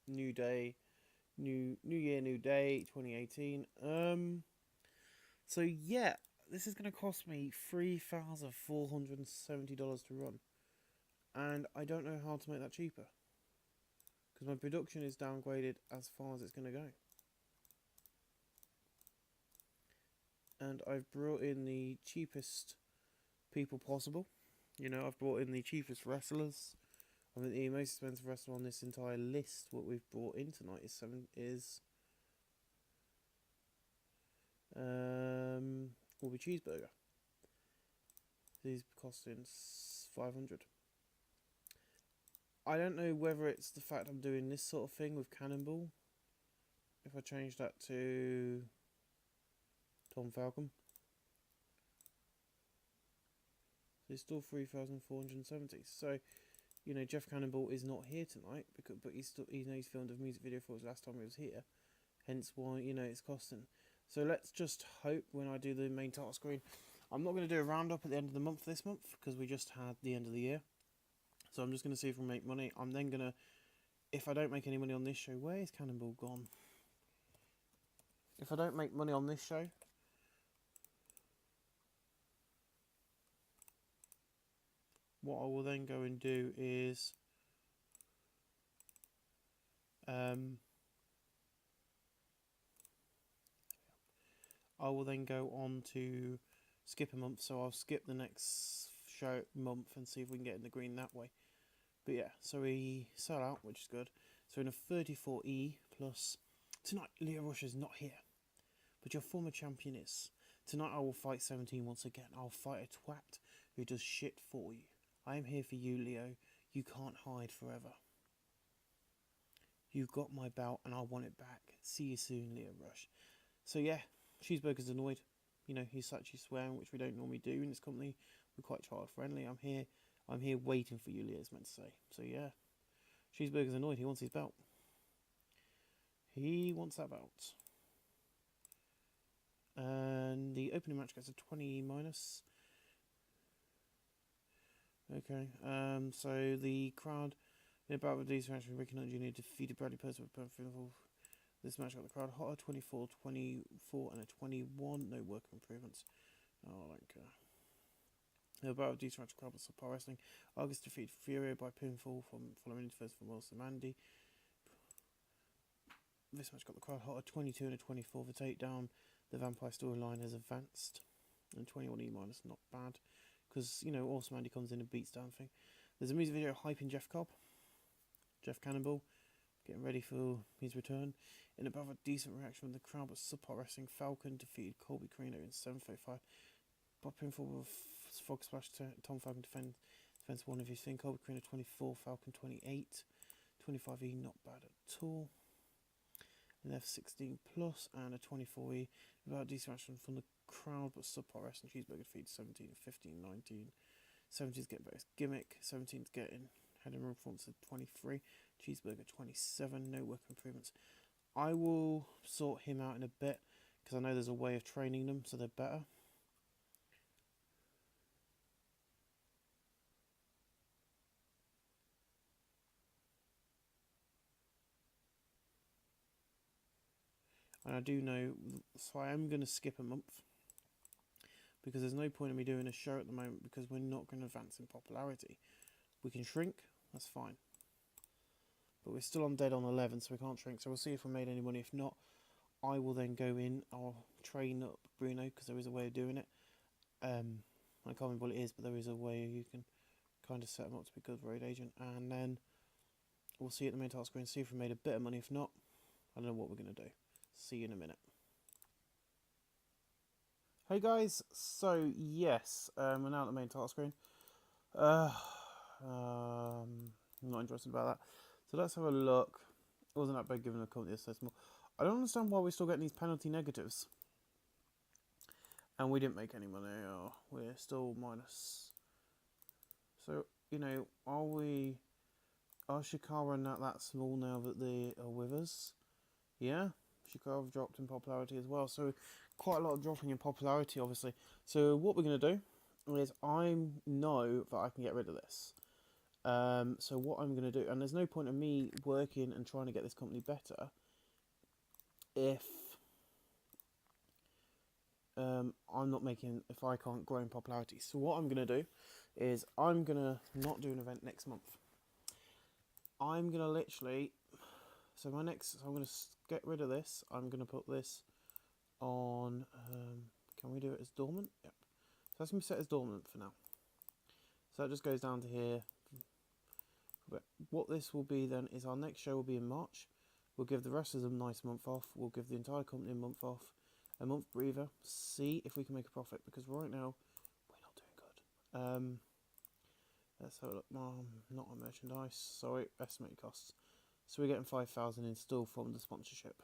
New day, new year, new day, 2018. So yeah, this is going to cost me $3,470 to run, and I don't know how to make that cheaper because my production is downgraded as far as it's going to go. And I've brought in the cheapest people possible. You know, I've brought in the cheapest wrestlers. I mean, the most expensive wrestler on this entire list, what we've brought in tonight will be Cheeseburger. These costing 500. I don't know whether it's the fact I'm doing this sort of thing with Cannonball. If I change that to Tom Falcon, so it's still 3,470. So, you know, Jeff Cannonball is not here tonight but he's filmed a music video for us last time he was here. Hence why, you know, it's costing. So let's just hope when I do the main title screen, I'm not going to do a roundup at the end of the month this month because we just had the end of the year. So I'm just going to see if we make money. I'm then going to, if I don't make any money on this show, where is Cannonball gone? If I don't make money on this show, what I will then go and do is I will then go on to skip a month, so I'll skip the next show month and see if we can get in the green that way. But yeah, so we sell out, which is good. So in a 34E plus, tonight Leo Rush is not here, but your former champion is. Tonight I will fight 17 once again. I'll fight a twat who does shit for you. I am here for you, Leo. You can't hide forever. You've got my belt and I want it back. See you soon, Leo Rush. So yeah, Cheeseburger's annoyed. You know, he's actually swearing, which we don't normally do in this company. We're quite child friendly. I'm here waiting for you, Leo's meant to say. So yeah, Cheeseburger's annoyed. He wants his belt. He wants that belt. And the opening match gets a 20 minus. Okay, so the crowd in a battle with these matches, Ricky Knight Jr. defeated Bradley Purcell with perfect pinfall. This match got the crowd hotter, 24, 24, and a 21. No work improvements. Oh, I don't care. The battle with these matches, crowd was subpar wrestling. August defeated Furio by pinfall following into first from Wilson Mandy. This match got the crowd hotter, 22 and a 24. The takedown, the Vampire storyline has advanced. And 21E minus, not bad. Because, you know, Awesome Andy comes in and beats down thing. There's a music video hyping Jeff Cannonball, getting ready for his return. In above a decent reaction from the crowd, but subpar wrestling, Falcon defeated Colby Carino in 7:35. By pinfall with Fog Splash, Tom Falcon defends one of his thing. Colby Carino 24, Falcon 28. 25E, not bad at all. An F16 plus and a 24E. About a decent reaction from the crowd, but subpar wrestling. Cheeseburger defeated 17, 15, 19. 17's getting better gimmick. 17's getting head and run performance at 23. Cheeseburger 27. No work improvements. I will sort him out in a bit because I know there's a way of training them so they're better. And I do know, so I am going to skip a month because there's no point in me doing a show at the moment because we're not going to advance in popularity. We can shrink, that's fine. But we're still on dead on 11, so we can't shrink. So we'll see if we made any money. If not, I will then go in. I'll train up Bruno because there is a way of doing it. I can't remember what it is, but there is a way you can kind of set him up to be a good road agent. And then we'll see at the main task screen, see if we made a bit of money. If not, I don't know what we're going to do. See you in a minute. Hey guys, so yes, we're now at the main title screen. I'm not interested about that. So let's have a look. It wasn't that bad given the company is so small. I don't understand why we're still getting these penalty negatives. And we didn't make any money. Oh, we're still minus. So, you know, are Shikara not that small now that they are with us? Yeah, Shikara have dropped in popularity as well. So quite a lot of dropping in popularity, obviously. So what we're going to do is I know that I can get rid of this. So what I'm going to do, and there's no point in me working and trying to get this company better if if I can't grow in popularity. So what I'm going to do is I'm going to not do an event next month. I'm going to literally, so I'm going to get rid of this. I'm going to put this on, can we do it as dormant? Yep. So that's going to be set as dormant for now. So that just goes down to here. But what this will be then is our next show will be in March. We'll give the rest of them a nice month off. We'll give the entire company a month off, a month breather. See if we can make a profit, because right now we're not doing good. Let's have a look. Not on merchandise. Sorry, estimated costs. So we're getting 5,000 in still from the sponsorship.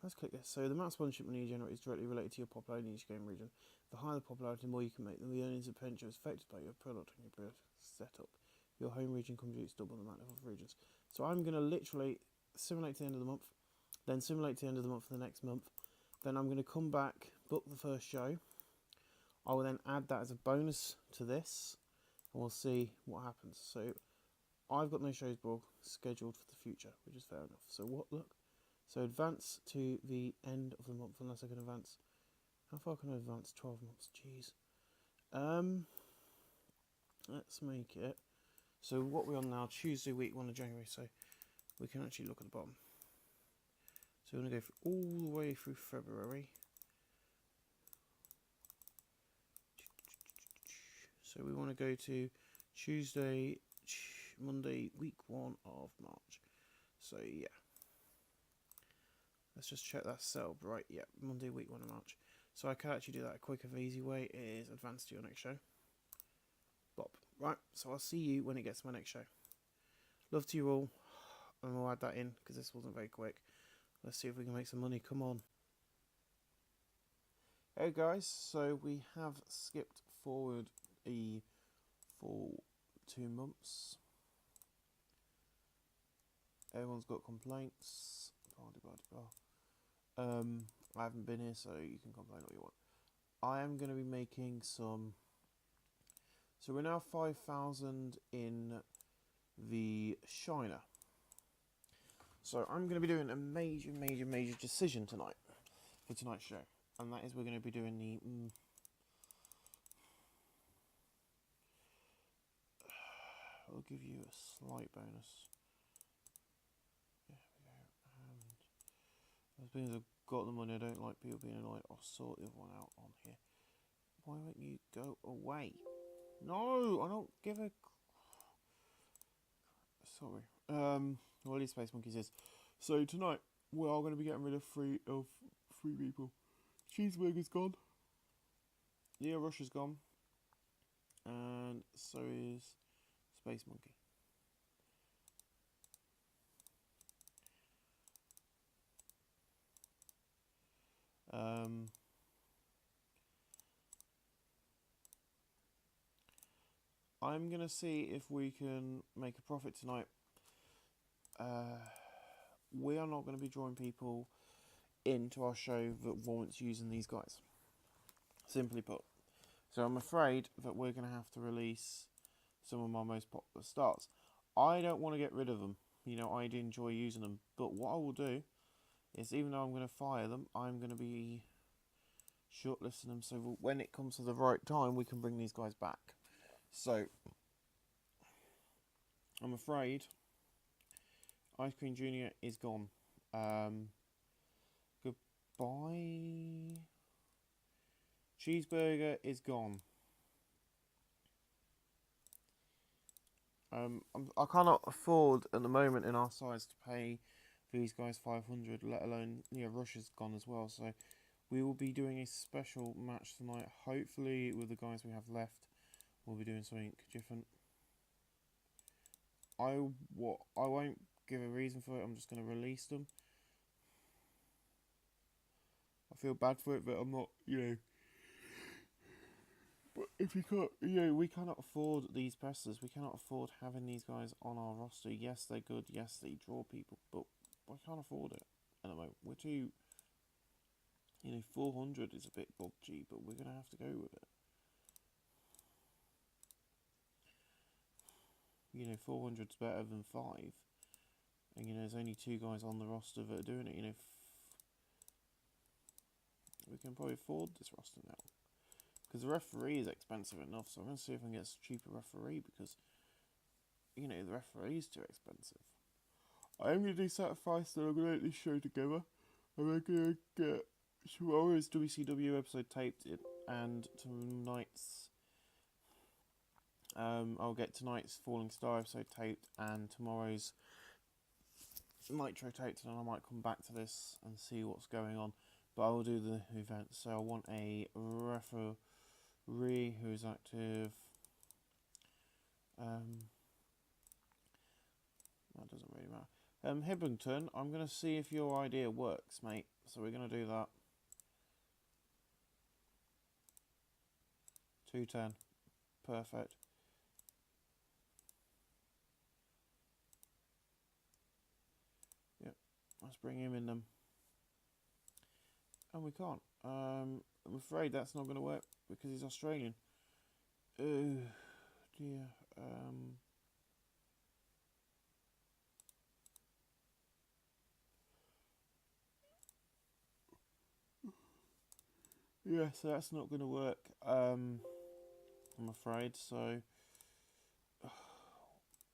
Let's click this. So the amount of sponsorship money you generate is directly related to your popularity in each game region. The higher the popularity, the more you can make. The earnings and potential is affected by your product and your setup. Your home region contributes double the amount of other regions. So I'm going to literally simulate to the end of the month, then simulate to the end of the month for the next month. Then I'm going to come back, book the first show. I will then add that as a bonus to this, and we'll see what happens. So I've got no shows scheduled for the future, which is fair enough. So look. So advance to the end of the month, unless I can advance. How far can I advance? 12 months, jeez. Let's make it. So what we're on now, Tuesday, week 1 of January, so we can actually look at the bottom. So we're going to go all the way through February. So we want to go to Tuesday, Monday, week 1 of March. So yeah. Let's just check that's set up right. Yeah, Monday, week 1 of March. So I can actually do that. A quick and easy way is advance to your next show. Bob. Right, so I'll see you when it gets to my next show. Love to you all. And we'll add that in because this wasn't very quick. Let's see if we can make some money. Come on. Hey guys, so we have skipped forward a full 2 months. Everyone's got complaints. I haven't been here, so you can complain all you want. I am going to be making some. So we're now 5,000 in the Shiner. So I'm going to be doing a major decision tonight for tonight's show, and that is we're going to be doing the. I'll give you a slight bonus. There we go. As soon as I've got the money, I don't like people being annoyed. I'll sort the other one out on here. Why won't you go away? No, I don't give a. Sorry. Well, these Space Monkeys is. So tonight we are going to be getting rid of three people. Cheeseburger's gone. Leo Rush is gone, and so is Space Monkey. I'm going to see if we can make a profit tonight. We are not going to be drawing people into our show that warrants using these guys. Simply put. So I'm afraid that we're going to have to release some of my most popular stars. I don't want to get rid of them. You know, I do enjoy using them. But what I will do is, even though I'm going to fire them, I'm going to be shortlisting them so that when it comes to the right time, we can bring these guys back. So, I'm afraid Ice Cream Jr. is gone. Goodbye. Cheeseburger is gone. I cannot afford at the moment in our size to pay for these guys 500, let alone Rush is gone as well. So we will be doing a special match tonight. Hopefully with the guys we have left, we'll be doing something different. I won't give a reason for it. I'm just going to release them. I feel bad for it, but I'm not, But if you can't, we cannot afford these pressers. We cannot afford having these guys on our roster. Yes, they're good. Yes, they draw people, but we can't afford it at the moment. We're too, 400 is a bit bulgy, but we're gonna have to go with it. 400's better than 5, and there's only 2 guys on the roster that are doing it. We can probably afford this roster now. Because the referee is expensive enough, so I'm going to see if I can get a cheaper referee, because, the referee is too expensive. I am going to do sacrifice, then I'm going to make this show together. I'm going to get tomorrow's WCW episode taped in and tonight's I'll get tonight's Falling Star episode taped and tomorrow's Nitro taped, and I might come back to this and see what's going on. But I will do the event, so I want a referee who's active. That doesn't really matter. Hibbington, I'm going to see if your idea works, mate. So we're going to do that. 210. Perfect. Yep. Let's bring him in then. And we can't. I'm afraid that's not going to work because he's Australian. Oh dear. Yeah, so that's not going to work. I'm afraid. So I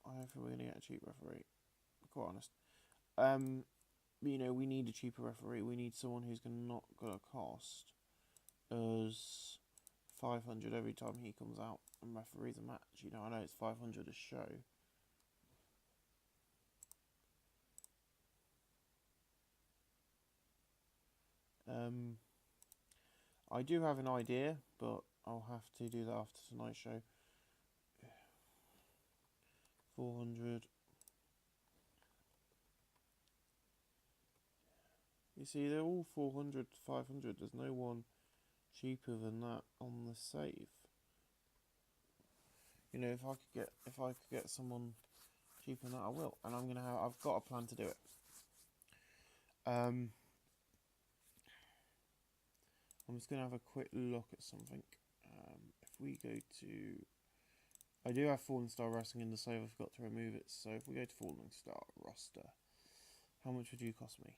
don't think we're going to get a cheap referee. To be quite honest. You know, we need a cheaper referee. We need someone who's not going to cost us 500 every time he comes out and referees a match. You know, I know it's 500 a show. I do have an idea, but I'll have to do that after tonight's show. 400. You see, they're all 400, 500. There's no one cheaper than that on the save. You know, if I could get someone cheaper than that, I will. And I've got a plan to do it. I'm just gonna have a quick look at something. If we go to, I do have Fallen Star Wrestling in the save. I forgot to remove it. So if we go to Fallen Star roster, how much would you cost me?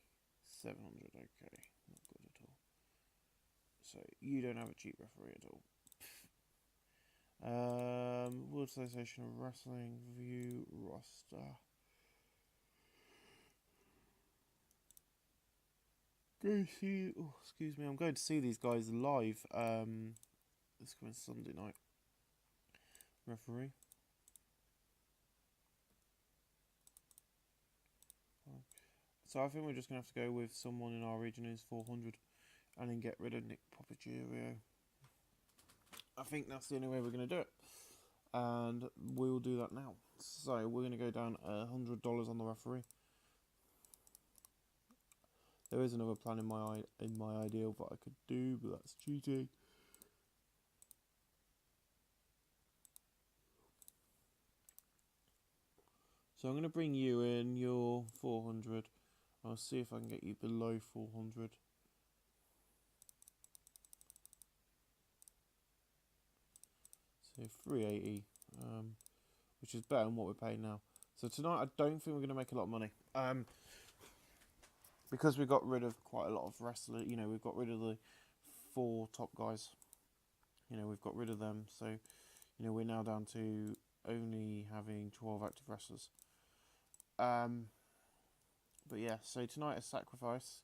700. Okay, not good at all. So you don't have a cheap referee at all. World Association of Wrestling view roster. Go see. Oh, excuse me. I'm going to see these guys live. This coming Sunday night. Referee. So I think we're just gonna have to go with someone in our region who's 400, and then get rid of Nick Popigerio. I think that's the only way we're gonna do it, and we'll do that now. So we're gonna go down $100 on the referee. There is another plan in my idea of what I could do, but that's cheating. So I'm going to bring you in, you're 400. I'll see if I can get you below 400. So 380, which is better than what we're paying now. So tonight I don't think we're going to make a lot of money. Because we got rid of quite a lot of wrestlers, you know, we've got rid of the 4 top guys. You know, we've got rid of them. So, you know, we're now down to only having 12 active wrestlers. But yeah, so tonight as sacrifice,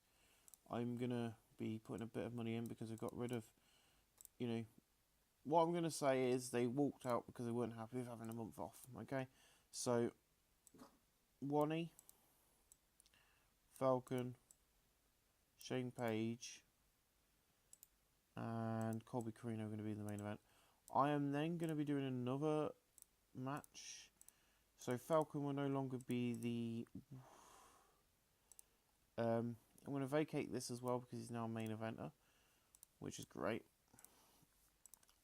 I'm going to be putting a bit of money in because we've got rid of, you know, what I'm going to say is they walked out because they weren't happy with having a month off, okay? So, Wani, Falcon, Shane Page, and Colby Carino are going to be in the main event. I am then going to be doing another match. So Falcon will no longer be the... I'm going to vacate this as well because he's now a main eventer, which is great.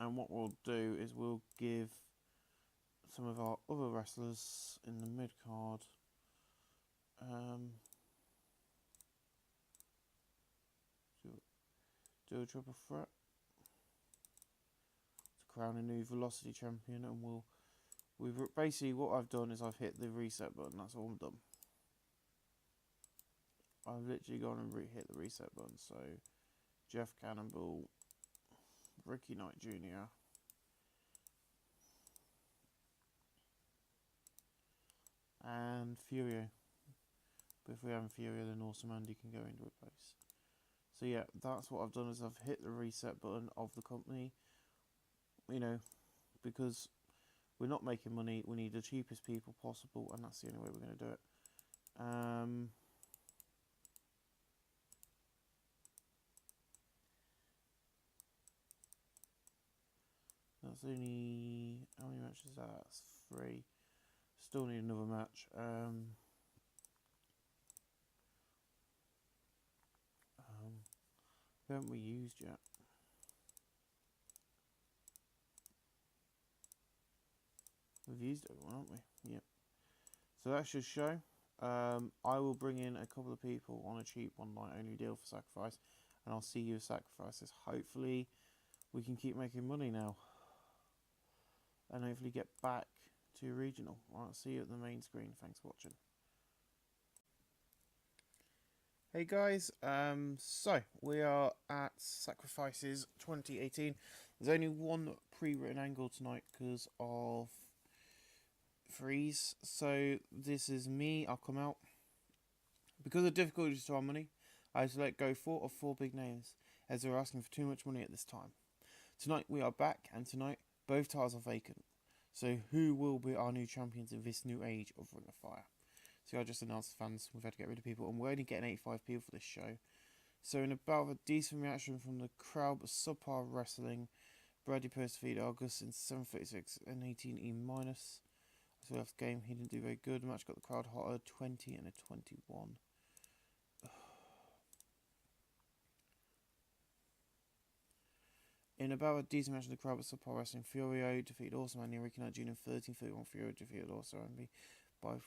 And what we'll do is we'll give some of our other wrestlers in the mid card do a triple threat to crown a new Velocity champion, and we've basically, what I've done is I've hit the reset button. That's all I've done. I've literally gone and hit the reset button. So Jeff Cannonball, Ricky Knight Jr., and Furio. But if we have Furio, then Awesome Andy can go into replace. So yeah, that's what I've done, is I've hit the reset button of the company, you know, because we're not making money, we need the cheapest people possible, and that's the only way we're going to do it. That's only, how many matches is that? That's 3. Still need another match. Who haven't we used yet? We've used everyone, haven't we? Yep. So that should show. I will bring in a couple of people on a cheap one night only deal for Sacrifice, and I'll see you with Sacrifices. Hopefully we can keep making money now, and hopefully get back to regional. I'll see you at the main screen. Thanks for watching. Hey guys, so we are at Sacrifices 2018. There's only one pre-written angle tonight because of freeze. So this is me. I'll come out. Because of difficulties to our money, I had to let go 4 of 4 big names, as they were asking for too much money at this time. Tonight we are back, and tonight both titles are vacant. So who will be our new champions in this new age of Ring of Fire? So I just announced to fans we've had to get rid of people, and we're only getting 85 people for this show. So in about a decent reaction from the crowd, but subpar wrestling, Brady Pierce defeated August in 7:36 and 18 E-. So left game, he didn't do very good. The match got the crowd hotter, 20 and a 21. In about a decent match of the crowd, but subpar wrestling, Furio defeated Awesome Andy and Ricky Knight Jr. in 13:31. Furio defeated Awesome Andy by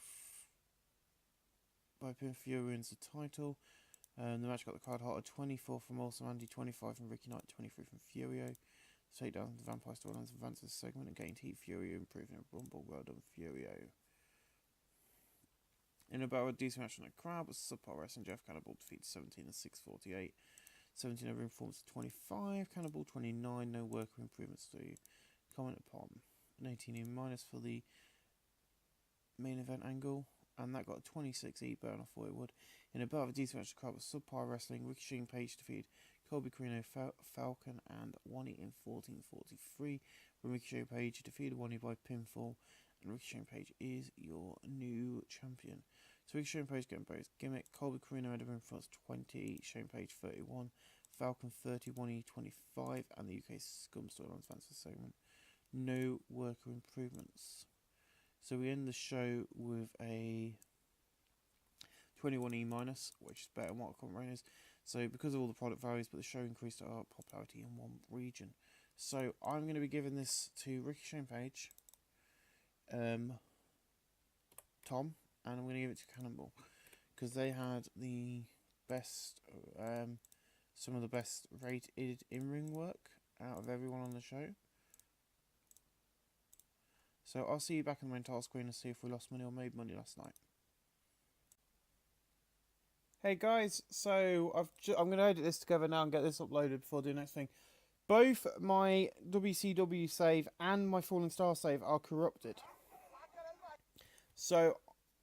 pin. Furio wins the title. The match got the crowd hotter, 24 from Awesome Andy, 25 from Ricky Knight, 23 from Furio. Take down the Vampire Storylines advances segment and gained heat. Furio improving a Rumble. Well done, Furio. In about a decent match on the crowd, but subpar wrestling, Jeff Cannibal defeated 17 and 6:48. 17 over informs 25. Cannibal 29. No worker improvements to comment upon. An 18 for the main event angle, and that got a 26 burn. I thought it would. In about a decent match on the crowd, but subpar wrestling, Ricochet and Page defeated Colby Carino, Falcon, and Wani in 14:43. When Ricochet Page defeated Wani by pinfall, and Ricochet Page is your new champion. So Ricochet Page getting both gimmick. Colby Carino had a win for 20, Shane Page 31, Falcon 30, Wani 25, and the UK Scum Storylines fans for segment. No worker improvements. So we end the show with a 21 E-, which is better than what current reign is. So because of all the product values, but the show increased our popularity in one region. So I'm going to be giving this to Ricochet Page, Tom, and I'm going to give it to Cannonball, because they had the best, some of the best rated in-ring work out of everyone on the show. So I'll see you back on the main title screen and see if we lost money or made money last night. Hey guys, so I'm going to edit this together now and get this uploaded before I do the next thing. Both my WCW save and my Falling Star save are corrupted. So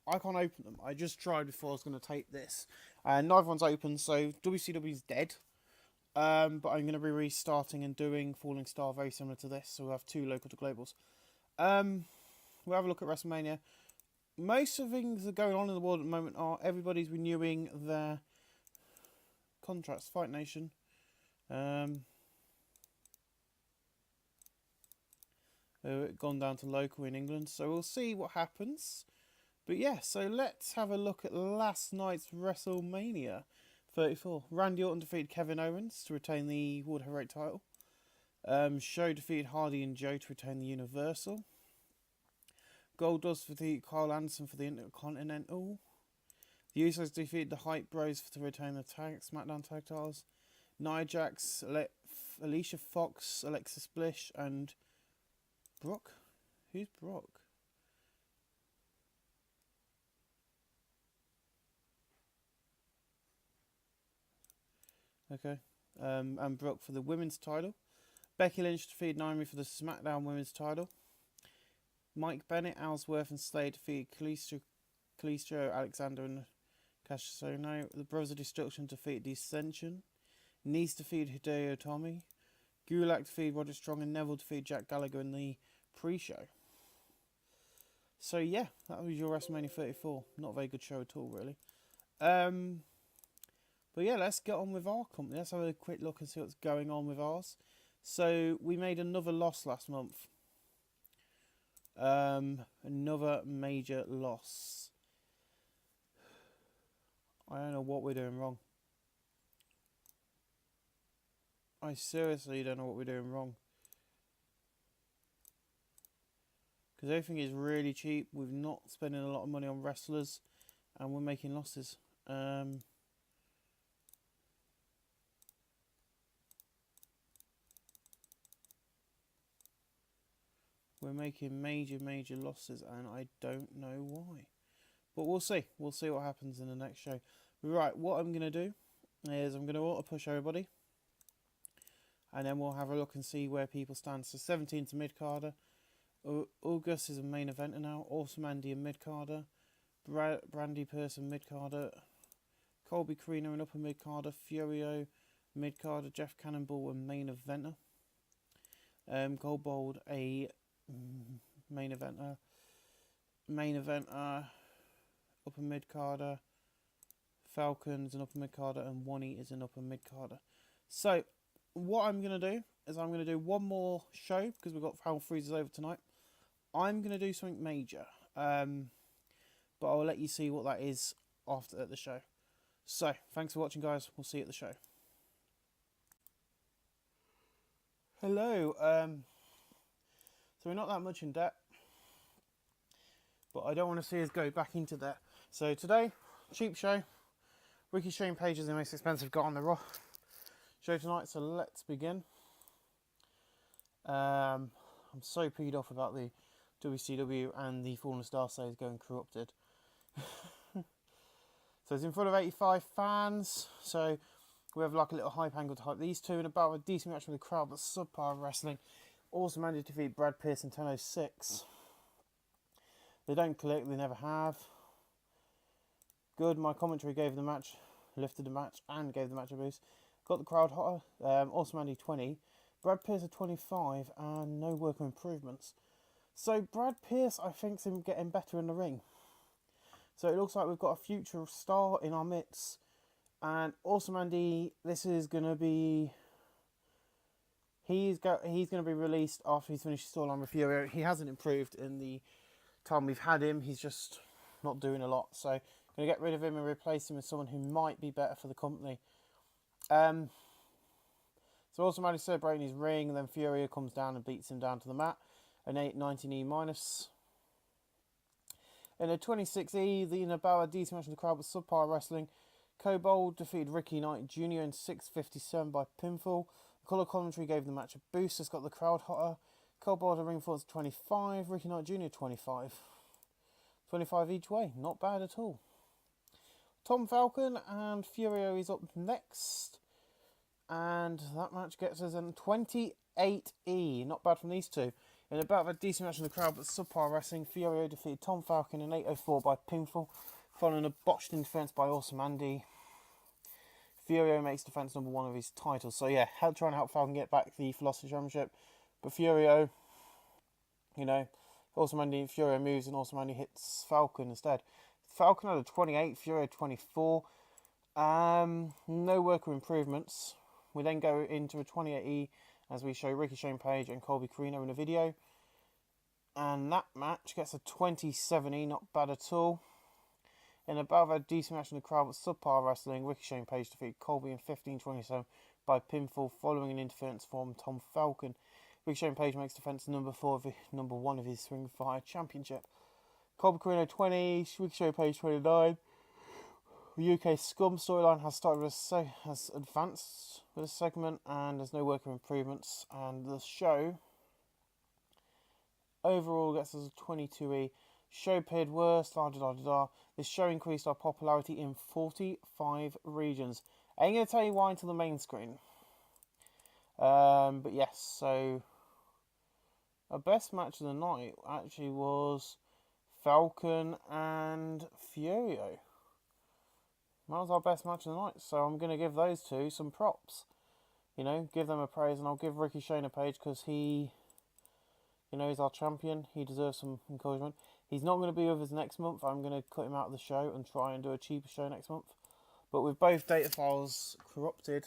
I can't open them. I just tried before I was going to tape this. And neither one's open, so WCW's dead. But I'm going to be restarting and doing Falling Star very similar to this. So we'll have 2 local to globals. We'll have a look at WrestleMania. Most of the things that are going on in the world at the moment are everybody's renewing their contracts. Fight Nation. Gone down to local in England. So we'll see what happens. But yeah, so let's have a look at last night's WrestleMania 34. Randy Orton defeated Kevin Owens to retain the World Heavyweight title. Show defeated Hardy and Joe to retain the Universal. Goldust defeated Kyle Anderson for the Intercontinental. The Usos defeated the Hype Bros to retain the SmackDown Tag Titles. Nia Jax, Alicia Fox, Alexis Bliss, and Brock. Who's Brock? Okay. And Brock for the women's title. Becky Lynch defeated Naomi for the SmackDown women's title. Mike Bennett, Ellsworth, and Slade defeated Kalisto, Alexander, and Cassius Ohno. The Brothers of Destruction defeated The Ascension. Nice defeated Hideo Itami. Gulak defeated Roger Strong, and Neville defeated Jack Gallagher in the pre-show. So yeah, that was your WrestleMania 34. Not a very good show at all, really. But yeah, let's get on with our company. Let's have a quick look and see what's going on with ours. So we made another loss last month. Another major loss. I don't know what we're doing wrong. I seriously don't know what we're doing wrong. Because everything is really cheap. We're not spending a lot of money on wrestlers. And we're making losses. We're making major losses, and I don't know why. But we'll see. We'll see what happens in the next show. Right, what I'm going to do is I'm going to auto-push everybody. And then we'll have a look and see where people stand. So 17's a mid-carder. August is a main eventer now. Awesome Andy a mid-carder. Brandy Person mid-carder. Colby Carino an upper mid-carder. Furio mid-carder. Jeff Cannonball a main eventer. Goldbold a main eventer. Upper mid-carder. Falcons an upper mid-carder. And Wani is an upper mid-carder. So what I'm going to do is I'm going to do one more show because we've got Foul Freezers over tonight. I'm going to do something major. But I'll let you see what that is after at the show. So, thanks for watching, guys. We'll see you at the show. Hello. So we're not that much in debt. But I don't want to see us go back into debt. So today, cheap show. Ricky Shane Page is the most expensive guy on the ROF show tonight. So let's begin. I'm so peed off about the WCW and the Fallen Star Slaves going corrupted. So it's in front of 85 fans. So we have like a little hype angle to hype these two in about a decent match with the crowd, but subpar wrestling. Also managed to defeat Brad Pierce in 10:06. They don't click, they never have. Good, my commentary gave the match, lifted the match, and gave the match a boost. Got the crowd hotter. Awesome Andy 20. Brad Pierce at 25, and no worker improvements. So Brad Pierce, I think, is getting better in the ring. So it looks like we've got a future star in our midst. And Awesome Andy, this is going to be... He's going to be released after he's finished his storyline with Furio. He hasn't improved in the time we've had him. He's just not doing a lot. So I'm going to get rid of him and replace him with someone who might be better for the company. So Awesome Andy's celebrating his ring, and then Furio comes down and beats him down to the mat. An 819E minus. In a 26E, the Nabawa decent match in the crowd with subpar wrestling. Kobold defeated Ricky Knight Jr. in 6:57 by pinfall. The colour commentary gave the match a boost. It's got the crowd hotter. Kobold at ring force 25. Ricky Knight Jr. 25. 25 each way. Not bad at all. Tom Falcon and Furio is up next. And that match gets us in 28E. Not bad from these two. In about a decent match in the crowd, but subpar wrestling, Furio defeated Tom Falcon in 8:04 by pinfall, following a botched defense by Awesome Andy. Furio makes defense number 1 of his titles. So yeah, trying to help Falcon get back the Philosophy Championship. But Furio, you know, Awesome Andy, Furio moves and Awesome Andy hits Falcon instead. Falcon had a 28, Furio 24. No worker improvements. We then go into a 28E as we show Ricky Shane Page and Colby Carino in a video. And that match gets a 27E, not bad at all. In about a decent match in the crowd with subpar wrestling, Ricky Shane Page defeated Colby in 15:27 by pinfall following an interference from Tom Falcon. Ricky Shane Page makes defense number 1 of his Ring of Fire Championship. Colby Carino 20, Ricky Shane Page 29. The UK Scum storyline has has advanced with a segment, and there's no worker improvements. And the show overall gets us a 22E. Show appeared worse. This show increased our popularity in 45 regions. I ain't gonna tell you why until the main screen. But yes, so our best match of the night actually was Falcon and Furio. That was our best match of the night, so I'm going to give those two some props. you know, give them a praise, and I'll give Ricky Shane a page because he, you know, he's our champion. He deserves some encouragement. He's not going to be with us next month. I'm going to cut him out of the show and try and do a cheaper show next month. But with both data files corrupted,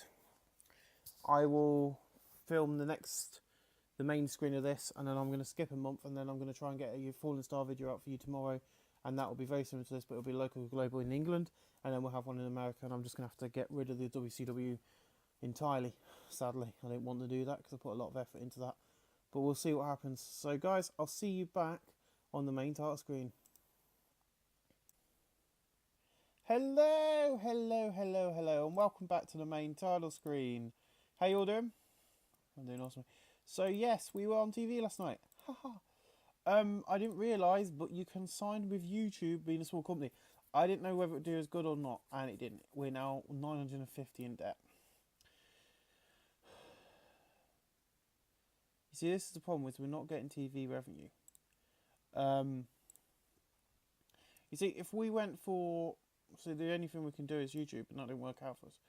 I will film the main screen of this, and then I'm going to skip a month, and then I'm going to try and get a Fallen Star video out for you tomorrow, and that will be very similar to this, but it'll be local global in England, and then we'll have one in America, and I'm just going to have to get rid of the WCW entirely, sadly. I didn't want to do that because I put a lot of effort into that, but we'll see what happens. So guys, I'll see you back on the main title screen. Hello, hello, hello, hello, and welcome back to the main title screen. How you all doing? I'm doing awesome. So yes, we were on TV last night. I didn't realise, but you can sign with YouTube being a small company. I didn't know whether it would do as good or not, and it didn't. We're now 950 in debt. You see, this is the problem, is we're not getting TV revenue. You see, if we went for... So the only thing we can do is YouTube, and that didn't work out for us.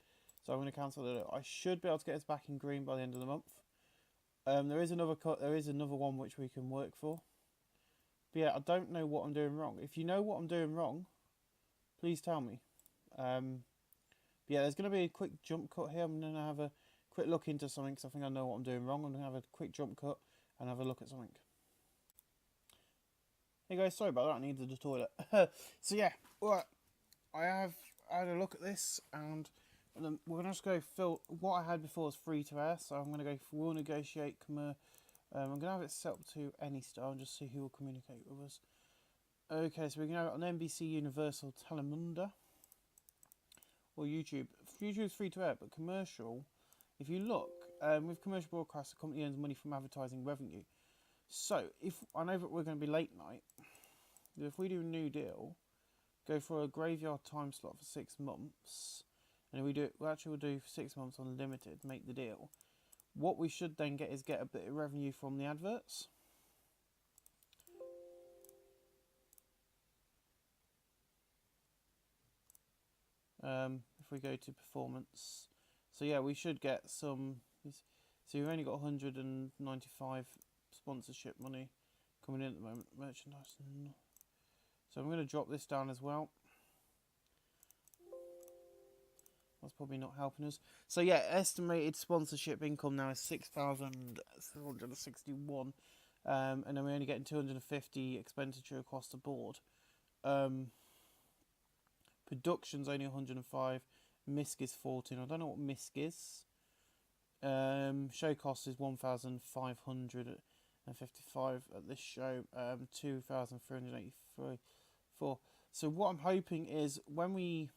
So I'm going to cancel it. I should be able to get us back in green by the end of the month. There is another one which we can work for. But yeah, I don't know what I'm doing wrong. If you know what I'm doing wrong, please tell me. But yeah, there's going to be a quick jump cut here. I'm going to have a quick look into something because I think I know what I'm doing wrong. I'm going to have a quick jump cut and have a look at something. Hey guys, sorry about that. I needed the toilet. So yeah, alright. I have had a look at this, and we're going to just go fill. What I had before was free to air, so I'm going to go for will negotiate. I'm going to have it set up to any star and just see who will communicate with us. Okay, so we can have it on NBC Universal Telemundo or YouTube. YouTube is free to air, but commercial, if you look, with commercial broadcast, the company earns money from advertising revenue. So, if I know that we're going to be late night, if we do a new deal, go for a graveyard time slot for 6 months, and we'll do 6 months unlimited, make the deal. What we should then get is a bit of revenue from the adverts. If we go to performance, so yeah, we should get some. So we've only got 195 sponsorship money coming in at the moment. Merchandise. So I'm going to drop this down as well. That's probably not helping us. So yeah, estimated sponsorship income now is 6,761, and then we're only getting 250 expenditure across the board. Production's only 105. MISC is 14. I don't know what MISC is. Show cost is 1,555 at this show. 2,384. So what I'm hoping is when we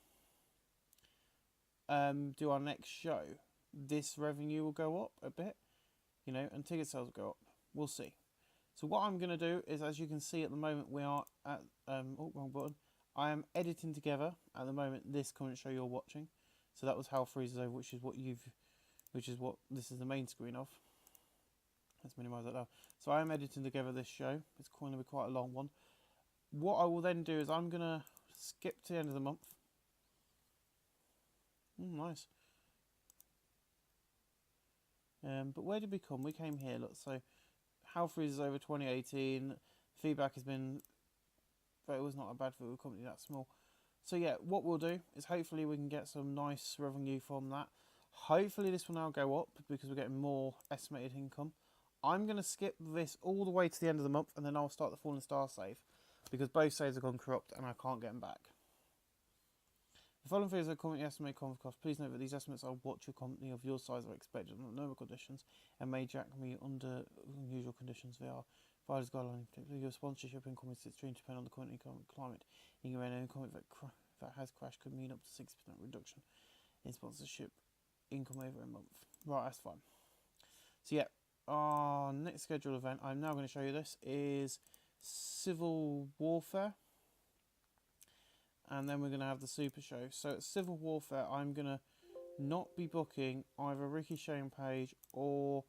do our next show, this revenue will go up a bit, you know, and ticket sales will go up. We'll see. So what I'm going to do is, as you can see at the moment, we are at wrong button. I am editing together at the moment this current show you're watching. So that was Hell Freezes Over, which is what this is the main screen of. Let's minimise that down. So I am editing together this show. It's going to be quite a long one. What I will then do is I'm going to skip to the end of the month. Nice. But where did we come? We came here, look. So Hell Freezes Over 2018. Feedback has been... But it was not a bad for a company that small. So yeah, what we'll do is hopefully we can get some nice revenue from that. Hopefully this will now go up because we're getting more estimated income. I'm going to skip this all the way to the end of the month, and then I'll start the Fallen Star save because both saves have gone corrupt and I can't get them back. The following figures are currently estimated conference costs. Please note that these estimates are what your company of your size are expected under normal conditions and may jack me under unusual conditions. They are providers guideline. Particularly your sponsorship income is extremely dependent on the current economic climate. In your income that has crashed could mean up to 60% reduction in sponsorship income over a month. Right, that's fine. So yeah, our next scheduled event I'm now going to show you this is Civil Warfare. And then we're going to have the Super Show. So at Civil Warfare, I'm going to not be booking either Ricky Shane page or...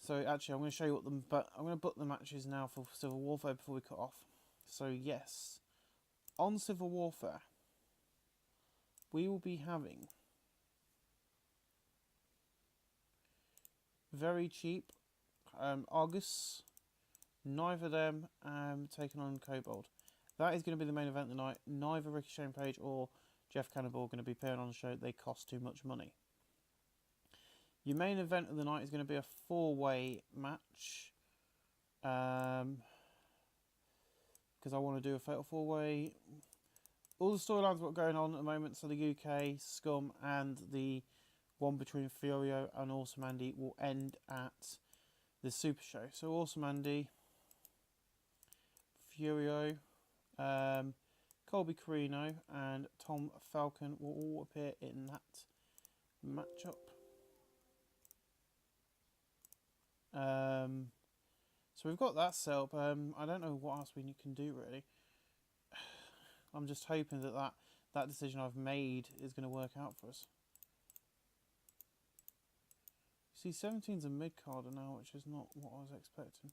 So actually, I'm going to show you what but I'm going to book the matches now for Civil Warfare before we cut off. So yes, on Civil Warfare, we will be having very cheap. Argus, neither of them taking on Kobold. That is going to be the main event tonight. Neither Ricky Shane Page or Jeff Cannibal are going to be appearing on the show. They cost too much money. Your main event of the night is going to be a 4-way match. Because I want to do a fatal 4-way. All the storylines what are going on at the moment, so the UK, Scum, and the one between Furio and Awesome Andy will end at the Super Show. So Awesome Andy, Furio, Colby Carino, and Tom Falcon will all appear in that matchup. So we've got that set up. I don't know what else we can do really. I'm just hoping that decision I've made is going to work out for us. See, 17's a mid-carder now, which is not what I was expecting.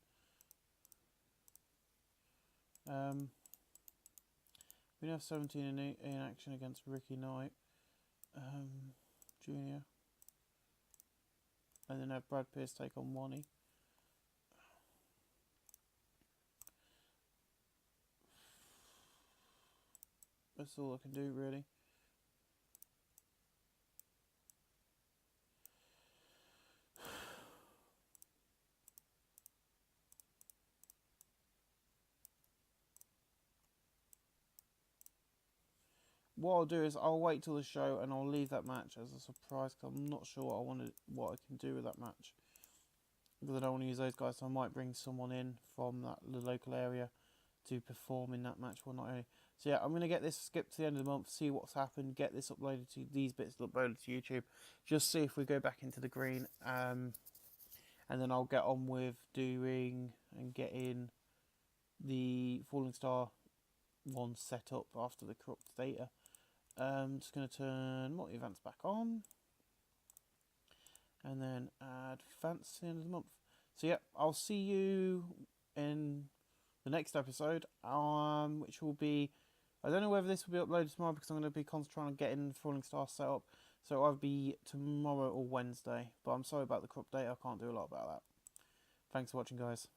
We have 17 in action against Ricky Knight Jr. And then have Brad Pierce take on Wani. That's all I can do really. What I'll do is I'll wait till the show and I'll leave that match as a surprise because I'm not sure what I can do with that match. Because I don't want to use those guys, so I might bring someone in from the local area to perform in that match. Well, not only. So yeah, I'm going to get this skipped to the end of the month, see what's happened, get this uploaded to these bits uploaded to YouTube, just see if we go back into the green, and then I'll get on with doing and getting the Falling Star one set up after the corrupt data. Just going to turn multi events back on, and then add fans to the end of the month. So yeah, I'll see you in the next episode, which will be, I don't know whether this will be uploaded tomorrow because I'm going to be concentrating on getting Falling Star set up. So it'll either be tomorrow or Wednesday. But I'm sorry about the corrupt data, I can't do a lot about that. Thanks for watching, guys.